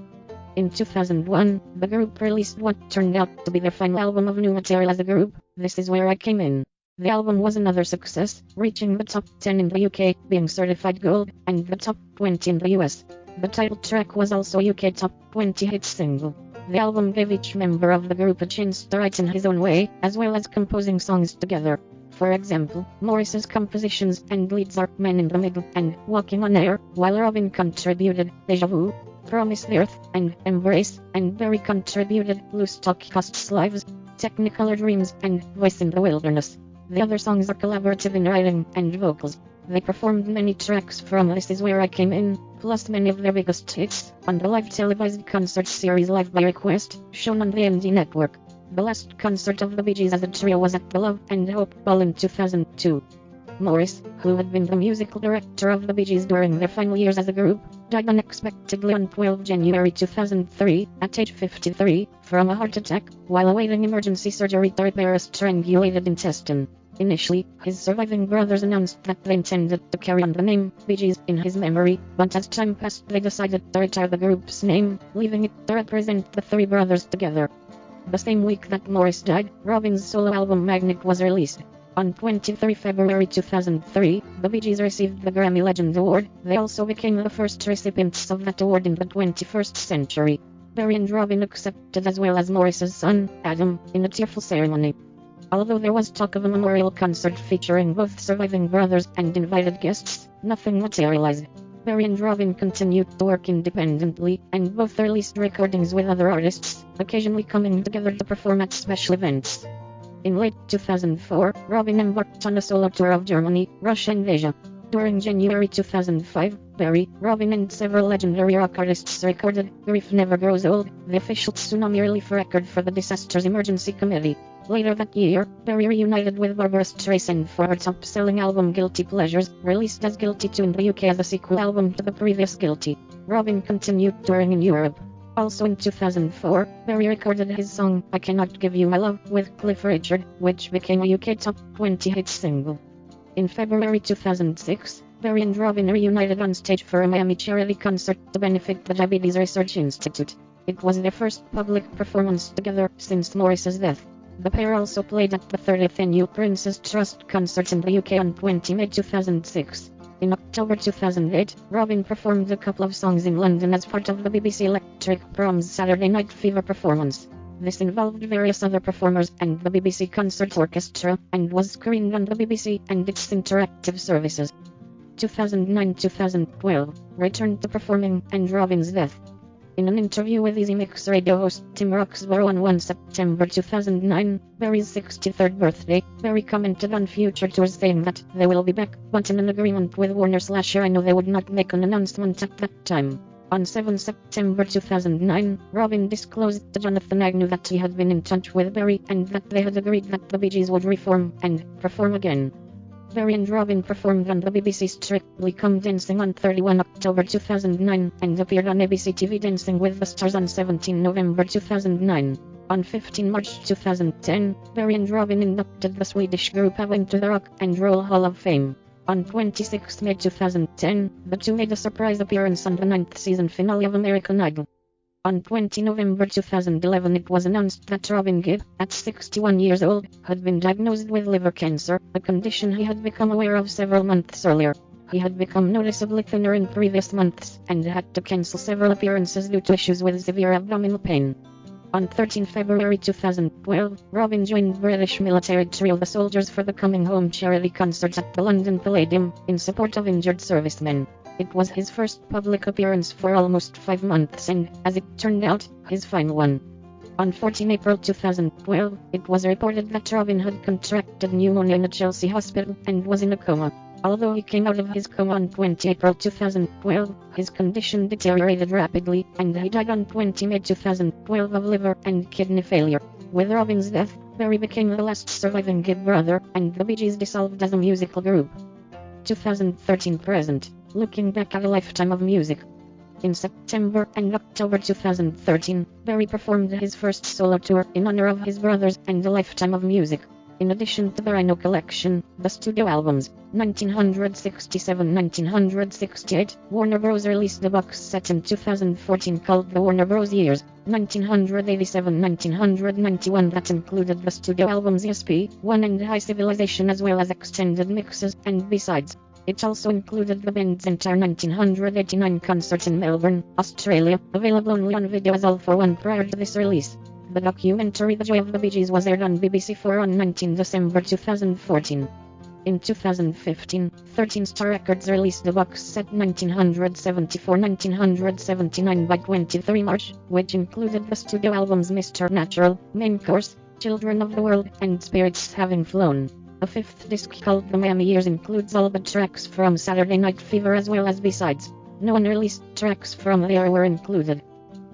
In 2001, the group released what turned out to be their final album of new material as a group, This Is Where I Came In. The album was another success, reaching the top 10 in the UK, being certified gold, and the top 20 in the US. The title track was also a UK top 20 hit single. The album gave each member of the group a chance to write in his own way, as well as composing songs together. For example, Maurice's compositions and leads are Man in the Middle and Walking on Air, while Robin contributed Deja Vu, Promise the Earth, and Embrace, and Barry contributed Loose Talk Costs Lives, Technicolor Dreams, and Voice in the Wilderness. The other songs are collaborative in writing and vocals. They performed many tracks from This Is Where I Came In, plus many of their biggest hits, on the live televised concert series Live by Request, shown on the ND network. The last concert of the Bee Gees as a trio was at the Love and Hope Ball in 2002. Maurice, who had been the musical director of the Bee Gees during their final years as a group, died unexpectedly on 12 January 2003, at age 53, from a heart attack, while awaiting emergency surgery to repair a strangulated intestine. Initially, his surviving brothers announced that they intended to carry on the name Bee Gees in his memory, but as time passed they decided to retire the group's name, leaving it to represent the 3 brothers together. The same week that Maurice died, Robin's solo album Magnet was released. On 23 February 2003, the Bee Gees received the Grammy Legend Award. They also became the first recipients of that award in the 21st century. Barry and Robin accepted, as well as Maurice's son, Adam, in a tearful ceremony. Although there was talk of a memorial concert featuring both surviving brothers and invited guests, nothing materialized. Barry and Robin continued to work independently, and both released recordings with other artists, occasionally coming together to perform at special events. In late 2004, Robin embarked on a solo tour of Germany, Russia and Asia. During January 2005, Barry, Robin and several legendary rock artists recorded Grief Never Grows Old, the official tsunami relief record for the Disasters Emergency Committee. Later that year, Barry reunited with Barbra Streisand for her top-selling album Guilty Pleasures, released as Guilty 2 in the UK as a sequel album to the previous Guilty. Robin continued touring in Europe. Also in 2004, Barry recorded his song I Cannot Give You My Love with Cliff Richard, which became a UK top 20 hit single. In February 2006, Barry and Robin reunited on stage for a Miami charity concert to benefit the Diabetes Research Institute. It was their first public performance together since Maurice's death. The pair also played at the 30th annual Prince's Trust concert in the UK on 20 May 2006. In October 2008, Robin performed a couple of songs in London as part of the BBC Electric Prom's Saturday Night Fever performance. This involved various other performers and the BBC Concert Orchestra, and was screened on the BBC and its interactive services. 2009-2012, returned to performing, and Robin's death. In an interview with Easy Mix radio host Tim Roxborough on 1 September 2009, Barry's 63rd birthday, Barry commented on future tours saying that they will be back, but in an agreement with Warner/I know they would not make an announcement at that time. On 7 September 2009, Robin disclosed to Jonathan Agnew that he had been in touch with Barry and that they had agreed that the Bee Gees would reform and perform again. Barry and Robin performed on the BBC Strictly Come Dancing on 31 October 2009 and appeared on ABC TV Dancing with the Stars on 17 November 2009. On 15 March 2010, Barry and Robin inducted the Swedish group ABBA into the Rock and Roll Hall of Fame. On 26 May 2010, the two made a surprise appearance on the 9th season finale of American Idol. On 20 November 2011 it was announced that Maurice Gibb, at 61 years old, had been diagnosed with liver cancer, a condition he had become aware of several months earlier. He had become noticeably thinner in previous months, and had to cancel several appearances due to issues with severe abdominal pain. On 13 February 2012, Robin joined British military trio The Soldiers for the Coming Home charity concert at the London Palladium, in support of injured servicemen. It was his first public appearance for almost 5 months and, as it turned out, his final one. On 14 April 2012, it was reported that Robin had contracted pneumonia in a Chelsea hospital and was in a coma. Although he came out of his coma on 20 April 2012, his condition deteriorated rapidly, and he died on 20 May 2012 of liver and kidney failure. With Robin's death, Barry became the last surviving Gibb brother, and the Bee Gees dissolved as a musical group. 2013 present. Looking back at a lifetime of music. In September and October 2013, Barry performed his first solo tour in honor of his brothers and a lifetime of music. In addition to the Rhino collection, the studio albums, 1967-1968, Warner Bros. Released a box set in 2014 called The Warner Bros. Years, 1987-1991 that included the studio albums ESP1 and High Civilization as well as extended mixes and B-sides. It also included the band's entire 1989 concert in Melbourne, Australia, available only on video as All for One prior to this release. The documentary The Joy of the Bee Gees was aired on BBC4 on 19 December 2014. In 2015, 13 Star Records released the box set 1974-1979 by 23 March, which included the studio albums Mr. Natural, Main Course, Children of the World, and Spirits Having Flown. A fifth disc called The Miami Years includes all but tracks from Saturday Night Fever as well as B-sides. No unreleased tracks from the era were included.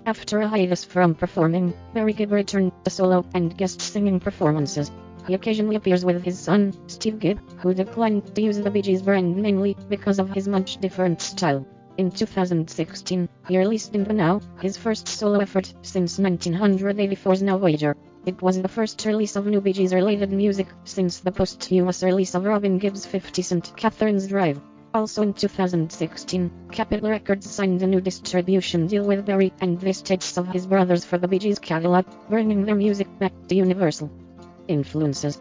After a hiatus from performing, Barry Gibb returned to solo and guest singing performances. He occasionally appears with his son, Steve Gibb, who declined to use the Bee Gees brand mainly because of his much different style. In 2016, he released In the Now, his first solo effort since 1984's Now Voyager. It was the first release of new Bee Gees related music since the posthumous release of Robin Gibb's 50 Cent Catherine's Drive. Also in 2016, Capitol Records signed a new distribution deal with Barry and the estates of his brothers for the Bee Gees catalog, bringing their music back to Universal. Influences.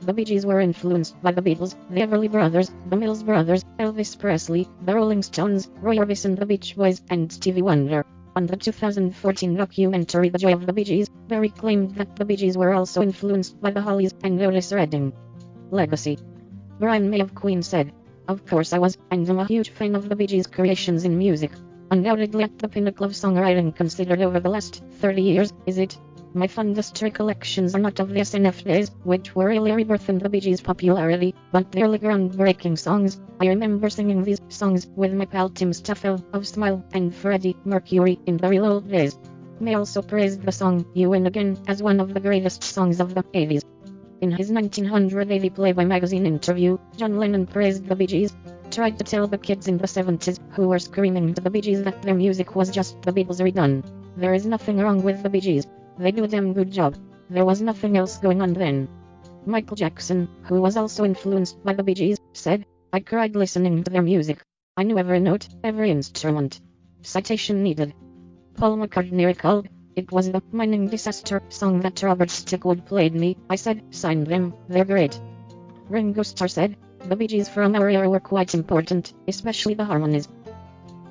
The Bee Gees were influenced by the Beatles, the Everly Brothers, the Mills Brothers, Elvis Presley, the Rolling Stones, Roy Orbison, the Beach Boys, and Stevie Wonder. On the 2014 documentary The Joy of the Bee Gees, Barry claimed that the Bee Gees were also influenced by the Hollies and Otis Redding. Legacy. Brian May of Queen said, "Of course I was, and I'm a huge fan of the Bee Gees' creations in music. Undoubtedly at the pinnacle of songwriting considered over the last 30 years, is it? My fondest recollections are not of the SNF days, which were really a rebirth in the Bee Gees' popularity, but the early groundbreaking songs. I remember singing these songs with my pal Tim Staffel of Smile and Freddie Mercury in the real old days." May also praised the song You Win Again as one of the greatest songs of the 80s. In his 1980 Playboy magazine interview, John Lennon praised the Bee Gees. Tried to tell the kids in the 70s who were screaming to the Bee Gees that their music was just the Beatles redone. There is nothing wrong with the Bee Gees. They do a damn good job. There was nothing else going on then. Michael Jackson, who was also influenced by the Bee Gees, said, "I cried listening to their music. I knew every note, every instrument." Citation needed. Paul McCartney recalled, "It was the mining disaster song that Robert Stickwood played me. I said, sign them, they're great." Ringo Starr said, "The Bee Gees from our era were quite important, especially the harmonies."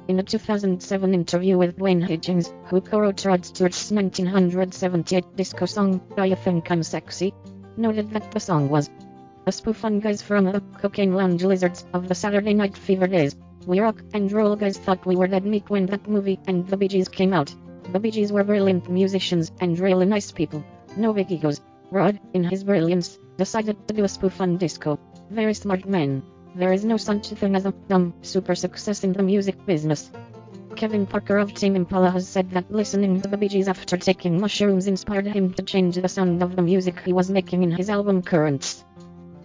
In a 2007 interview with Dwayne Hitchings, who co-wrote Rod Stewart's 1978 disco song, Do You Think I'm Sexy?, noted that the song was a spoof on guys from the Cocaine Lounge Lizards of the Saturday Night Fever days. We rock and roll guys thought we were dead meat when that movie and the Bee Gees came out. The Bee Gees were brilliant musicians and really nice people. No big egos. Rod, in his brilliance, decided to do a spoof on disco. Very smart man. There is no such thing as a dumb super success in the music business. Kevin Parker of Tame Impala has said that listening to the Bee Gees after taking mushrooms inspired him to change the sound of the music he was making in his album Currents.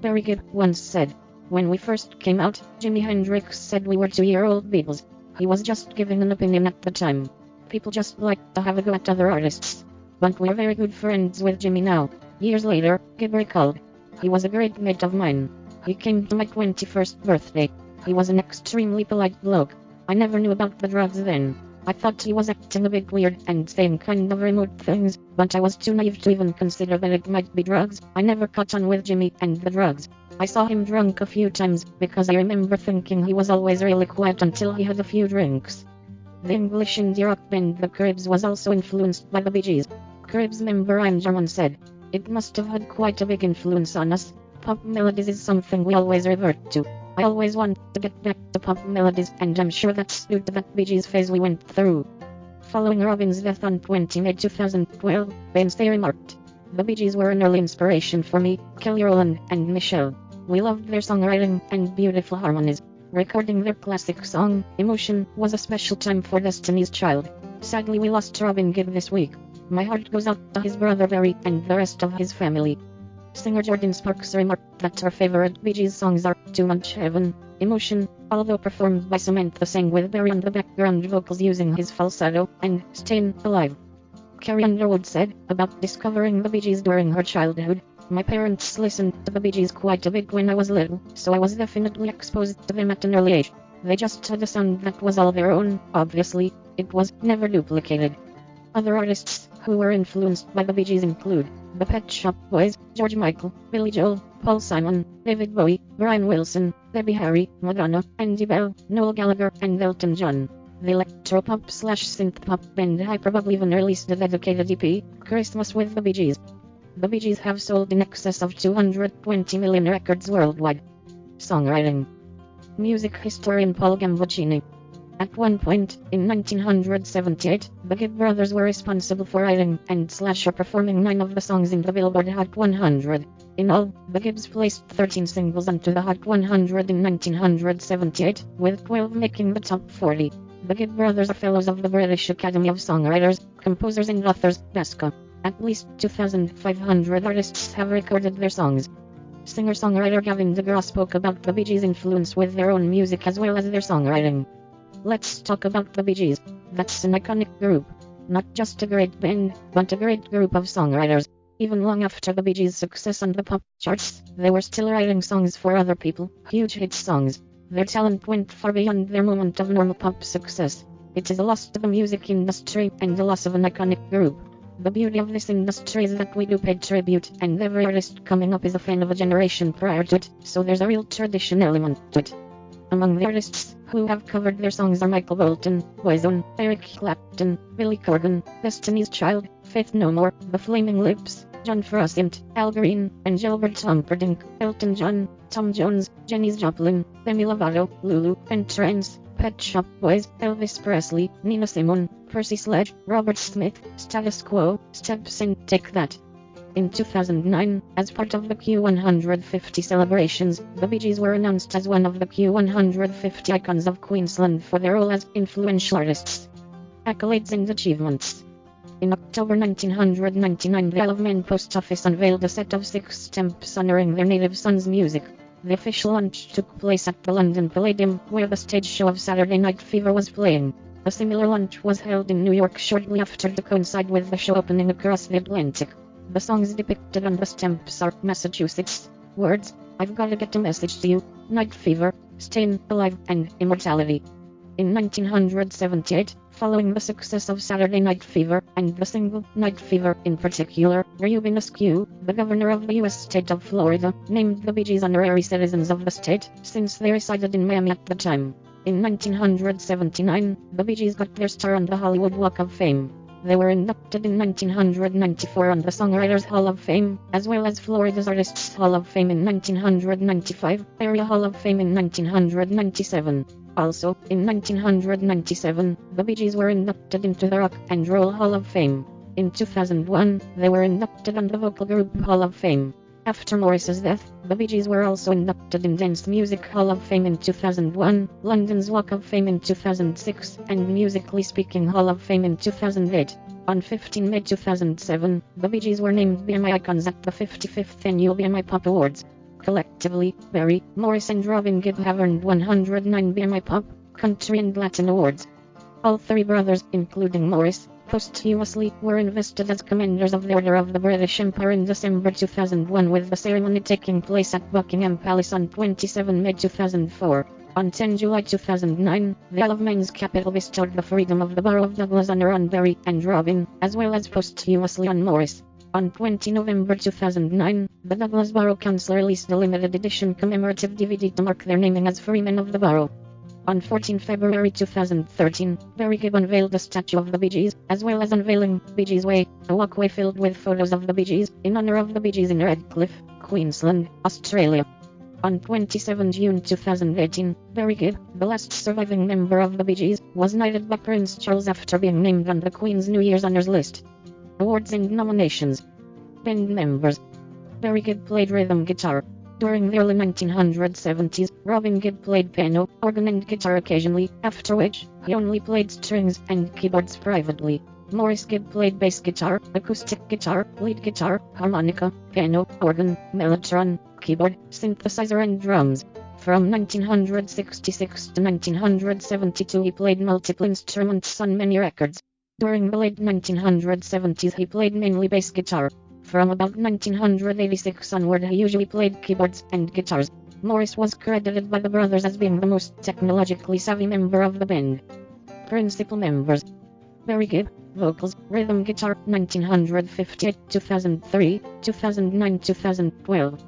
Barry Gibb once said, "When we first came out, Jimi Hendrix said we were 2-year-old Beatles. He was just giving an opinion at the time. People just like to have a go at other artists. But we're very good friends with Jimmy now." Years later, Gibb recalled, "He was a great mate of mine. He came to my 21st birthday. He was an extremely polite bloke. I never knew about the drugs then. I thought he was acting a bit weird and saying kind of remote things, but I was too naive to even consider that it might be drugs. I never caught on with Jimmy and the drugs. I saw him drunk a few times, because I remember thinking he was always really quiet until he had a few drinks." The English indie rock band The Cribs was also influenced by the Bee Gees. Cribs member Ian Jarman said, "It must have had quite a big influence on us. Pop melodies is something we always revert to. I always want to get back to pop melodies, and I'm sure that's due to that Bee Gees phase we went through." Following Robin's death on 20 May 2012, Wednesday remarked, "The Bee Gees were an early inspiration for me, Kelly Rowland, and Michelle. We loved their songwriting and beautiful harmonies. Recording their classic song, Emotion, was a special time for Destiny's Child. Sadly we lost Robin Gibb this week. My heart goes out to his brother Barry and the rest of his family." Singer Jordan Sparks remarked that her favorite Bee Gees songs are Too Much Heaven, Emotion, although performed by Samantha sang with Barry on the background vocals using his falsetto, and Stayin' Alive. Carrie Underwood said, about discovering the Bee Gees during her childhood, "My parents listened to the Bee Gees quite a bit when I was little, so I was definitely exposed to them at an early age. They just had a sound that was all their own, obviously, it was never duplicated." Other artists who were influenced by the Bee Gees include the Pet Shop Boys, George Michael, Billy Joel, Paul Simon, David Bowie, Brian Wilson, Debbie Harry, Madonna, Andy Bell, Noel Gallagher, and Elton John. The electropop/synth-pop band Hyperbub even released a dedicated EP, Christmas with the Bee Gees. The Bee Gees have sold in excess of 220 million records worldwide. Songwriting. Music historian Paul Gamboccini. At one point, in 1978, the Gibb brothers were responsible for writing and performing 9 of the songs in the Billboard Hot 100. In all, the Gibbs placed 13 singles onto the Hot 100 in 1978, with 12 making the top 40. The Gibb brothers are fellows of the British Academy of Songwriters, Composers and Authors, BASCA. At least 2,500 artists have recorded their songs. Singer-songwriter Gavin DeGraw spoke about the Bee Gees' influence with their own music as well as their songwriting. "Let's talk about the Bee Gees. That's an iconic group. Not just a great band, but a great group of songwriters. Even long after the Bee Gees' success on the pop charts, they were still writing songs for other people, huge hit songs. Their talent went far beyond their moment of normal pop success. It is a loss to the music industry and the loss of an iconic group. The beauty of this industry is that we do pay tribute, and every artist coming up is a fan of a generation prior to it, so there's a real tradition element to it." Among the artists who have covered their songs are Michael Bolton, Boyzone, Eric Clapton, Billy Corgan, Destiny's Child, Faith No More, The Flaming Lips, John Frusciante, Al Green, and Gilbert Humperdinck, Elton John, Tom Jones, Janis Joplin, Demi Lovato, Lulu, and Trance, Pet Shop Boys, Elvis Presley, Nina Simone, Percy Sledge, Robert Smith, Status Quo, Steps and Take That. In 2009, as part of the Q150 celebrations, the Bee Gees were announced as one of the Q150 icons of Queensland for their role as influential artists. Accolades and achievements. In October 1999, the Isle of Man Post Office unveiled a set of 6 stamps honoring their native son's music. The official launch took place at the London Palladium, where the stage show of Saturday Night Fever was playing. A similar launch was held in New York shortly after to coincide with the show opening across the Atlantic. The songs depicted on the stamps are Massachusetts, Words, I've Gotta Get a Message to You, Night Fever, Stayin' Alive, and Immortality. In 1978, following the success of Saturday Night Fever, and the single Night Fever in particular, Reuben Askew, the governor of the U.S. state of Florida, named the Bee Gees honorary citizens of the state, since they resided in Miami at the time. In 1979, the Bee Gees got their star on the Hollywood Walk of Fame. They were inducted in 1994 on the Songwriters Hall of Fame, as well as Florida's Artists Hall of Fame in 1995, Area Hall of Fame in 1997. Also, in 1997, the Bee Gees were inducted into the Rock and Roll Hall of Fame. In 2001, they were inducted on the Vocal Group Hall of Fame. After Maurice's death, the Bee Gees were also inducted in Dance Music Hall of Fame in 2001, London's Walk of Fame in 2006, and Musically Speaking Hall of Fame in 2008. On 15 May 2007, the Bee Gees were named BMI Icons at the 55th Annual BMI Pop Awards. Collectively, Barry, Maurice and Robin Gibb have earned 109 BMI Pop, Country and Latin Awards. All 3 brothers, including Maurice, posthumously were invested as Commanders of the Order of the British Empire in December 2001, with the ceremony taking place at Buckingham Palace on 27 May 2004. On 10 July 2009, the Isle of Man's capital bestowed the Freedom of the Borough of Douglas honor on Barry and Robin, as well as posthumously on Maurice. On 20 November 2009, the Douglas Borough Council released a limited edition commemorative DVD to mark their naming as Freemen of the Borough. On 14 February 2013, Barry Gibb unveiled a statue of the Bee Gees, as well as unveiling Bee Gees Way, a walkway filled with photos of the Bee Gees, in honor of the Bee Gees in Redcliffe, Queensland, Australia. On 27 June 2018, Barry Gibb, the last surviving member of the Bee Gees, was knighted by Prince Charles after being named on the Queen's New Year's Honours List. Awards and nominations. Band members. Barry Gibb played rhythm guitar. During the early 1970s, Robin Gibb played piano, organ and guitar occasionally, after which, he only played strings and keyboards privately. Maurice Gibb played bass guitar, acoustic guitar, lead guitar, harmonica, piano, organ, mellotron, keyboard, synthesizer and drums. From 1966 to 1972 he played multiple instruments on many records. During the late 1970s he played mainly bass guitar. From about 1986 onward he usually played keyboards and guitars. Maurice was credited by the brothers as being the most technologically savvy member of the band. Principal members. Barry Gibb, vocals, rhythm guitar, 1958, 2003, 2009, 2012.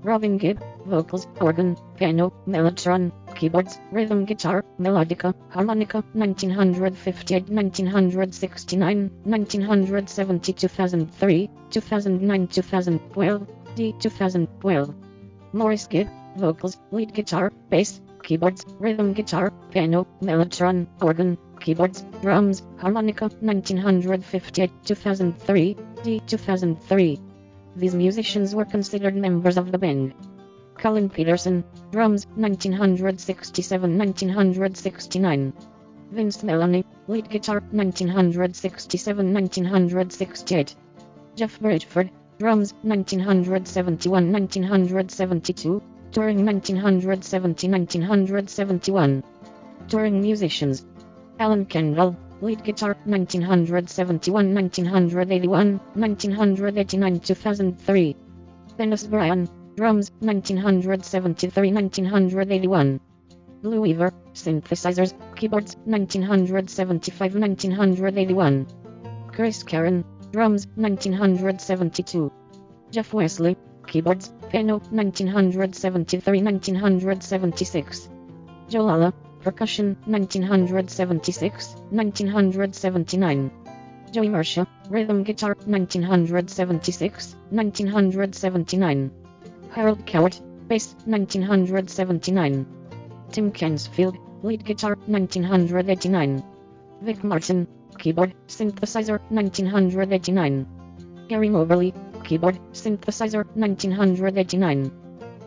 Robin Gibb, vocals, organ, piano, mellotron, keyboards, rhythm guitar, melodica, harmonica, 1958, 1969, 1970, 2003, 2009, 2012, D 2012. Maurice Gibb, vocals, lead guitar, bass, keyboards, rhythm guitar, piano, mellotron, organ, keyboards, drums, harmonica, 1958, 2003, D 2003. These musicians were considered members of the band. Colin Peterson, drums, 1967-1969. Vince Melanie, lead guitar, 1967-1968. Jeff Bridgeford, drums, 1971-1972, touring 1970-1971. Touring musicians. Alan Kendall, lead guitar, 1971-1981, 1989-2003. Dennis Bryan, drums, 1973-1981. Blue Weaver, synthesizers, keyboards, 1975-1981. Chris Karen, drums, 1972. Jeff Wesley, keyboards, piano, 1973-1976. Joe Lala, percussion, 1976-1979. Joey Marcia, rhythm guitar, 1976-1979. Harold Cowart, bass, 1979. Tim Cansfield, lead guitar, 1989. Vic Martin, keyboard, synthesizer, 1989. Gary Moberly, keyboard, synthesizer, 1989.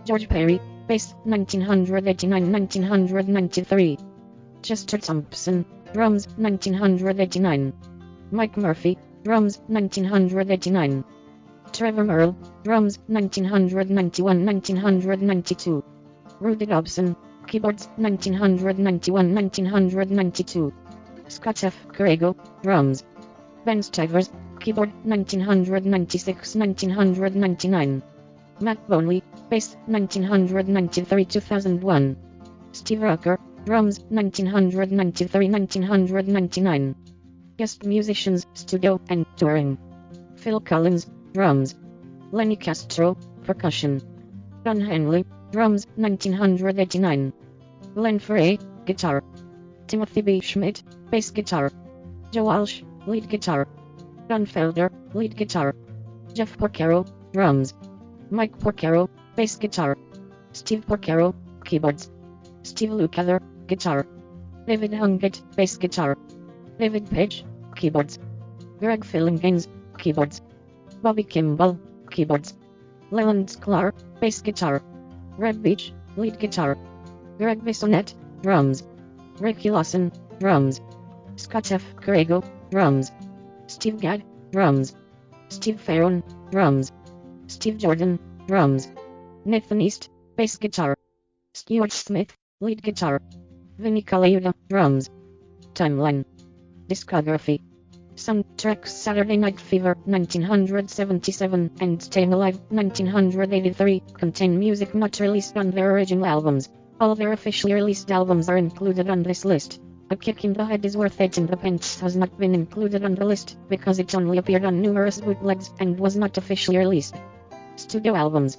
George Perry, bass, 1989-1993. Chester Thompson, drums, 1989. Mike Murphy, drums, 1989. Trevor Merle, drums, 1991-1992. Rudy Dobson, keyboards, 1991-1992. Scott F. Carrego, drums. Ben Stivers, keyboard, 1996-1999. Matt Bonley, bass, 1993-2001. Steve Rucker, drums, 1993-1999. Guest musicians, studio and touring. Phil Collins, drums. Lenny Castro, percussion. Don Henley, drums, 1989. Glenn Frey, guitar. Timothy B. Schmidt, bass guitar. Joe Walsh, lead guitar. Don Felder, lead guitar. Jeff Porcaro, drums. Mike Porcaro, bass guitar. Steve Porcaro, keyboards. Steve Lukather, guitar. David Hungate, bass guitar. David Page, keyboards. Greg Fillinganes, keyboards. Bobby Kimball, keyboards. Leland Sklar, bass guitar. Red Beach, lead guitar. Greg Bissonette, drums. Ricky Lawson, drums. Scott F. Carrego, drums. Steve Gadd, drums. Steve Farron, drums. Steve Jordan, drums. Nathan East, bass guitar. Stuart Smith, lead guitar. Vinny Colaiuta, drums. Timeline. Discography. Soundtracks: Saturday Night Fever 1977 and Staying Alive 1983 contain music not released on their original albums. All their officially released albums are included on this list. A Kick in the Head is Worth 8 in the Pants has not been included on the list because it only appeared on numerous bootlegs and was not officially released. Studio albums.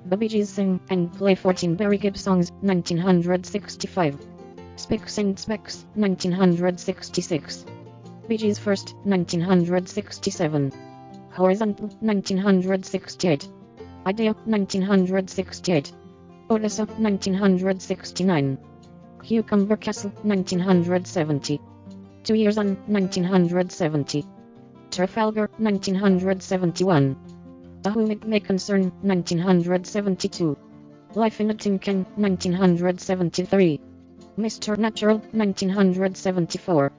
The Bee Gees sing and play 14 Barry Gibb songs, 1965. Spicks and Specks, 1966. Bee Gees First, 1967. Horizontal, 1968. Idea, 1968. Odessa, 1969. Cucumber Castle, 1970. 2 Years On, 1970. Trafalgar, 1971. To Whom It May Concern, 1972. Life in a Tin Can, 1973. Mr. Natural, 1974.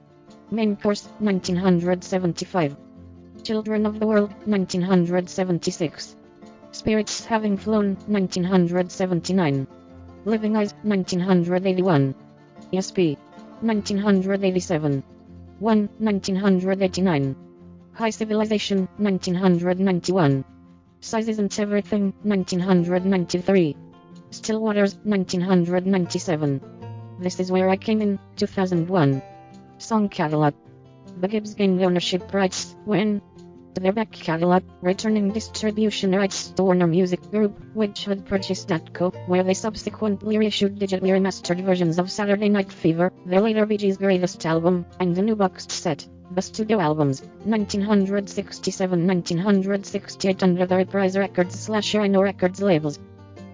Main Course, 1975. Children of the World, 1976. Spirits Having Flown, 1979. Living Eyes, 1981. ESP, 1987. 1989. High Civilization, 1991. Size Isn't Everything, 1993. Still Waters, 1997. This Is Where I Came In, 2001. Song Catalog. The Gibbs gained ownership rights when their back catalog, returning distribution rights to Warner Music Group, which had purchased Atco, where they subsequently reissued digitally remastered versions of Saturday Night Fever, their later Bee Gees' greatest album, and the new boxed set. The studio albums, 1967-1968 under the Reprise Records/Rhino Records labels.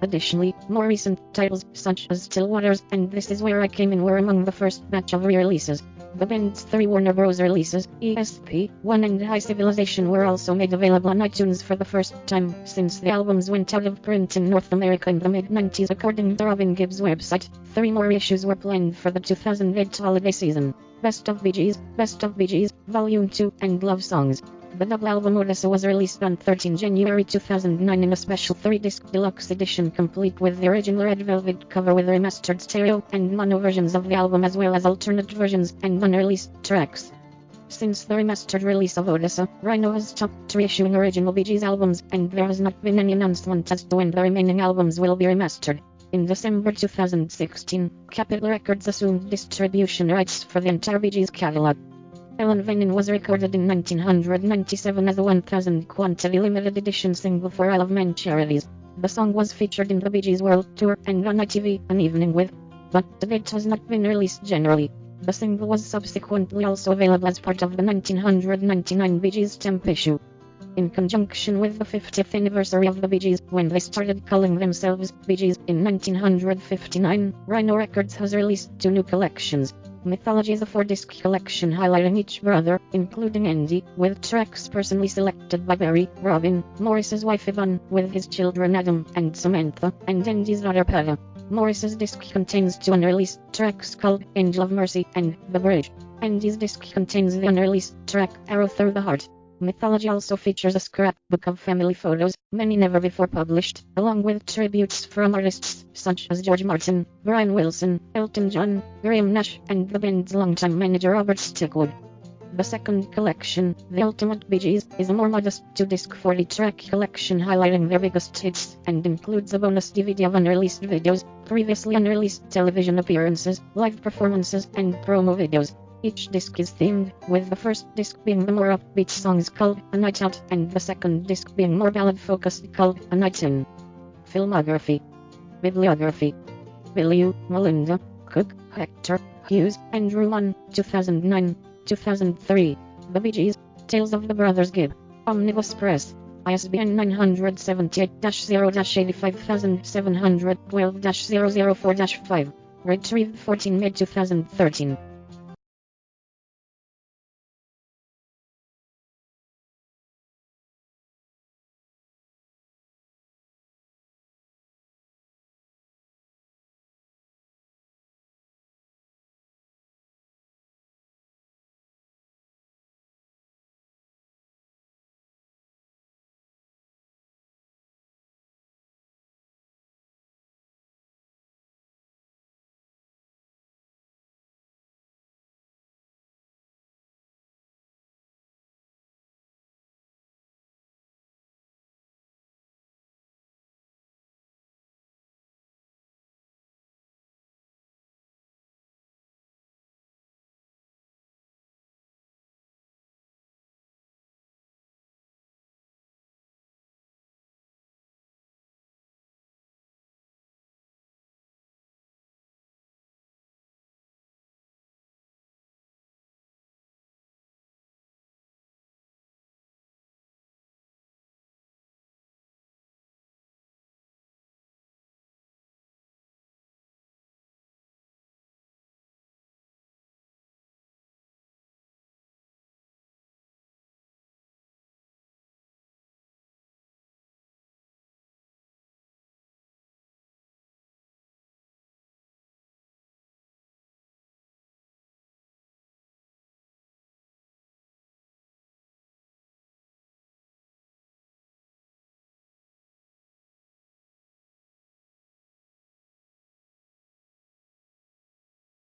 Additionally, more recent titles, such as Still Waters and This Is Where I Came In, were among the first batch of re-releases. The band's 3 Warner Bros. Releases, ESP1 and High Civilization, were also made available on iTunes for the first time since the albums went out of print in North America in the mid-90s. According to Robin Gibb's website, 3 more issues were planned for the 2008 holiday season. Best of Bee Gees, Volume 2, and Love Songs. The double album Odessa was released on 13 January 2009 in a special 3-disc deluxe edition complete with the original red velvet cover with remastered stereo and mono versions of the album, as well as alternate versions and unreleased tracks. Since the remastered release of Odessa, Rhino has stopped reissuing original Bee Gees albums, and there has not been any announcement as to when the remaining albums will be remastered. In December 2016, Capitol Records assumed distribution rights for the entire Bee Gees catalog. Ellen Venin was recorded in 1997 as a 1000 quantity limited edition single for Isle of Man charities. The song was featured in the Bee Gees World Tour and on ITV An Evening With, but to date has not been released generally. The single was subsequently also available as part of the 1999 Bee Gees Temp issue. In conjunction with the 50th anniversary of the Bee Gees, when they started calling themselves Bee Gees in 1959, Rhino Records has released 2 new collections. Mythology is a 4-disc collection highlighting each brother, including Andy, with tracks personally selected by Barry, Robin, Maurice's wife Yvonne, with his children Adam and Samantha, and Andy's daughter Pava. Maurice's disc contains 2 unreleased tracks called Angel of Mercy and The Bridge. Andy's disc contains the unreleased track Arrow Through the Heart. Mythology also features a scrapbook of family photos, many never before published, along with tributes from artists such as George Martin, Brian Wilson, Elton John, Graham Nash, and the band's longtime manager Robert Stickwood. The second collection, The Ultimate Bee Gees, is a more modest 2-disc 40-track collection highlighting their biggest hits, and includes a bonus DVD of unreleased videos, previously unreleased television appearances, live performances, and promo videos. Each disc is themed, with the first disc being the more upbeat songs called A Night Out, and the second disc being more ballad-focused called A Night In. Filmography. Bibliography. Billy, Melinda, Cook, Hector, Hughes, Andrew Mann, 2009, 2003. The Bee Gees, Tales of the Brothers Gibb. Omnibus Press. ISBN 978-0-85712-004-5. Retrieved 14 May 2013.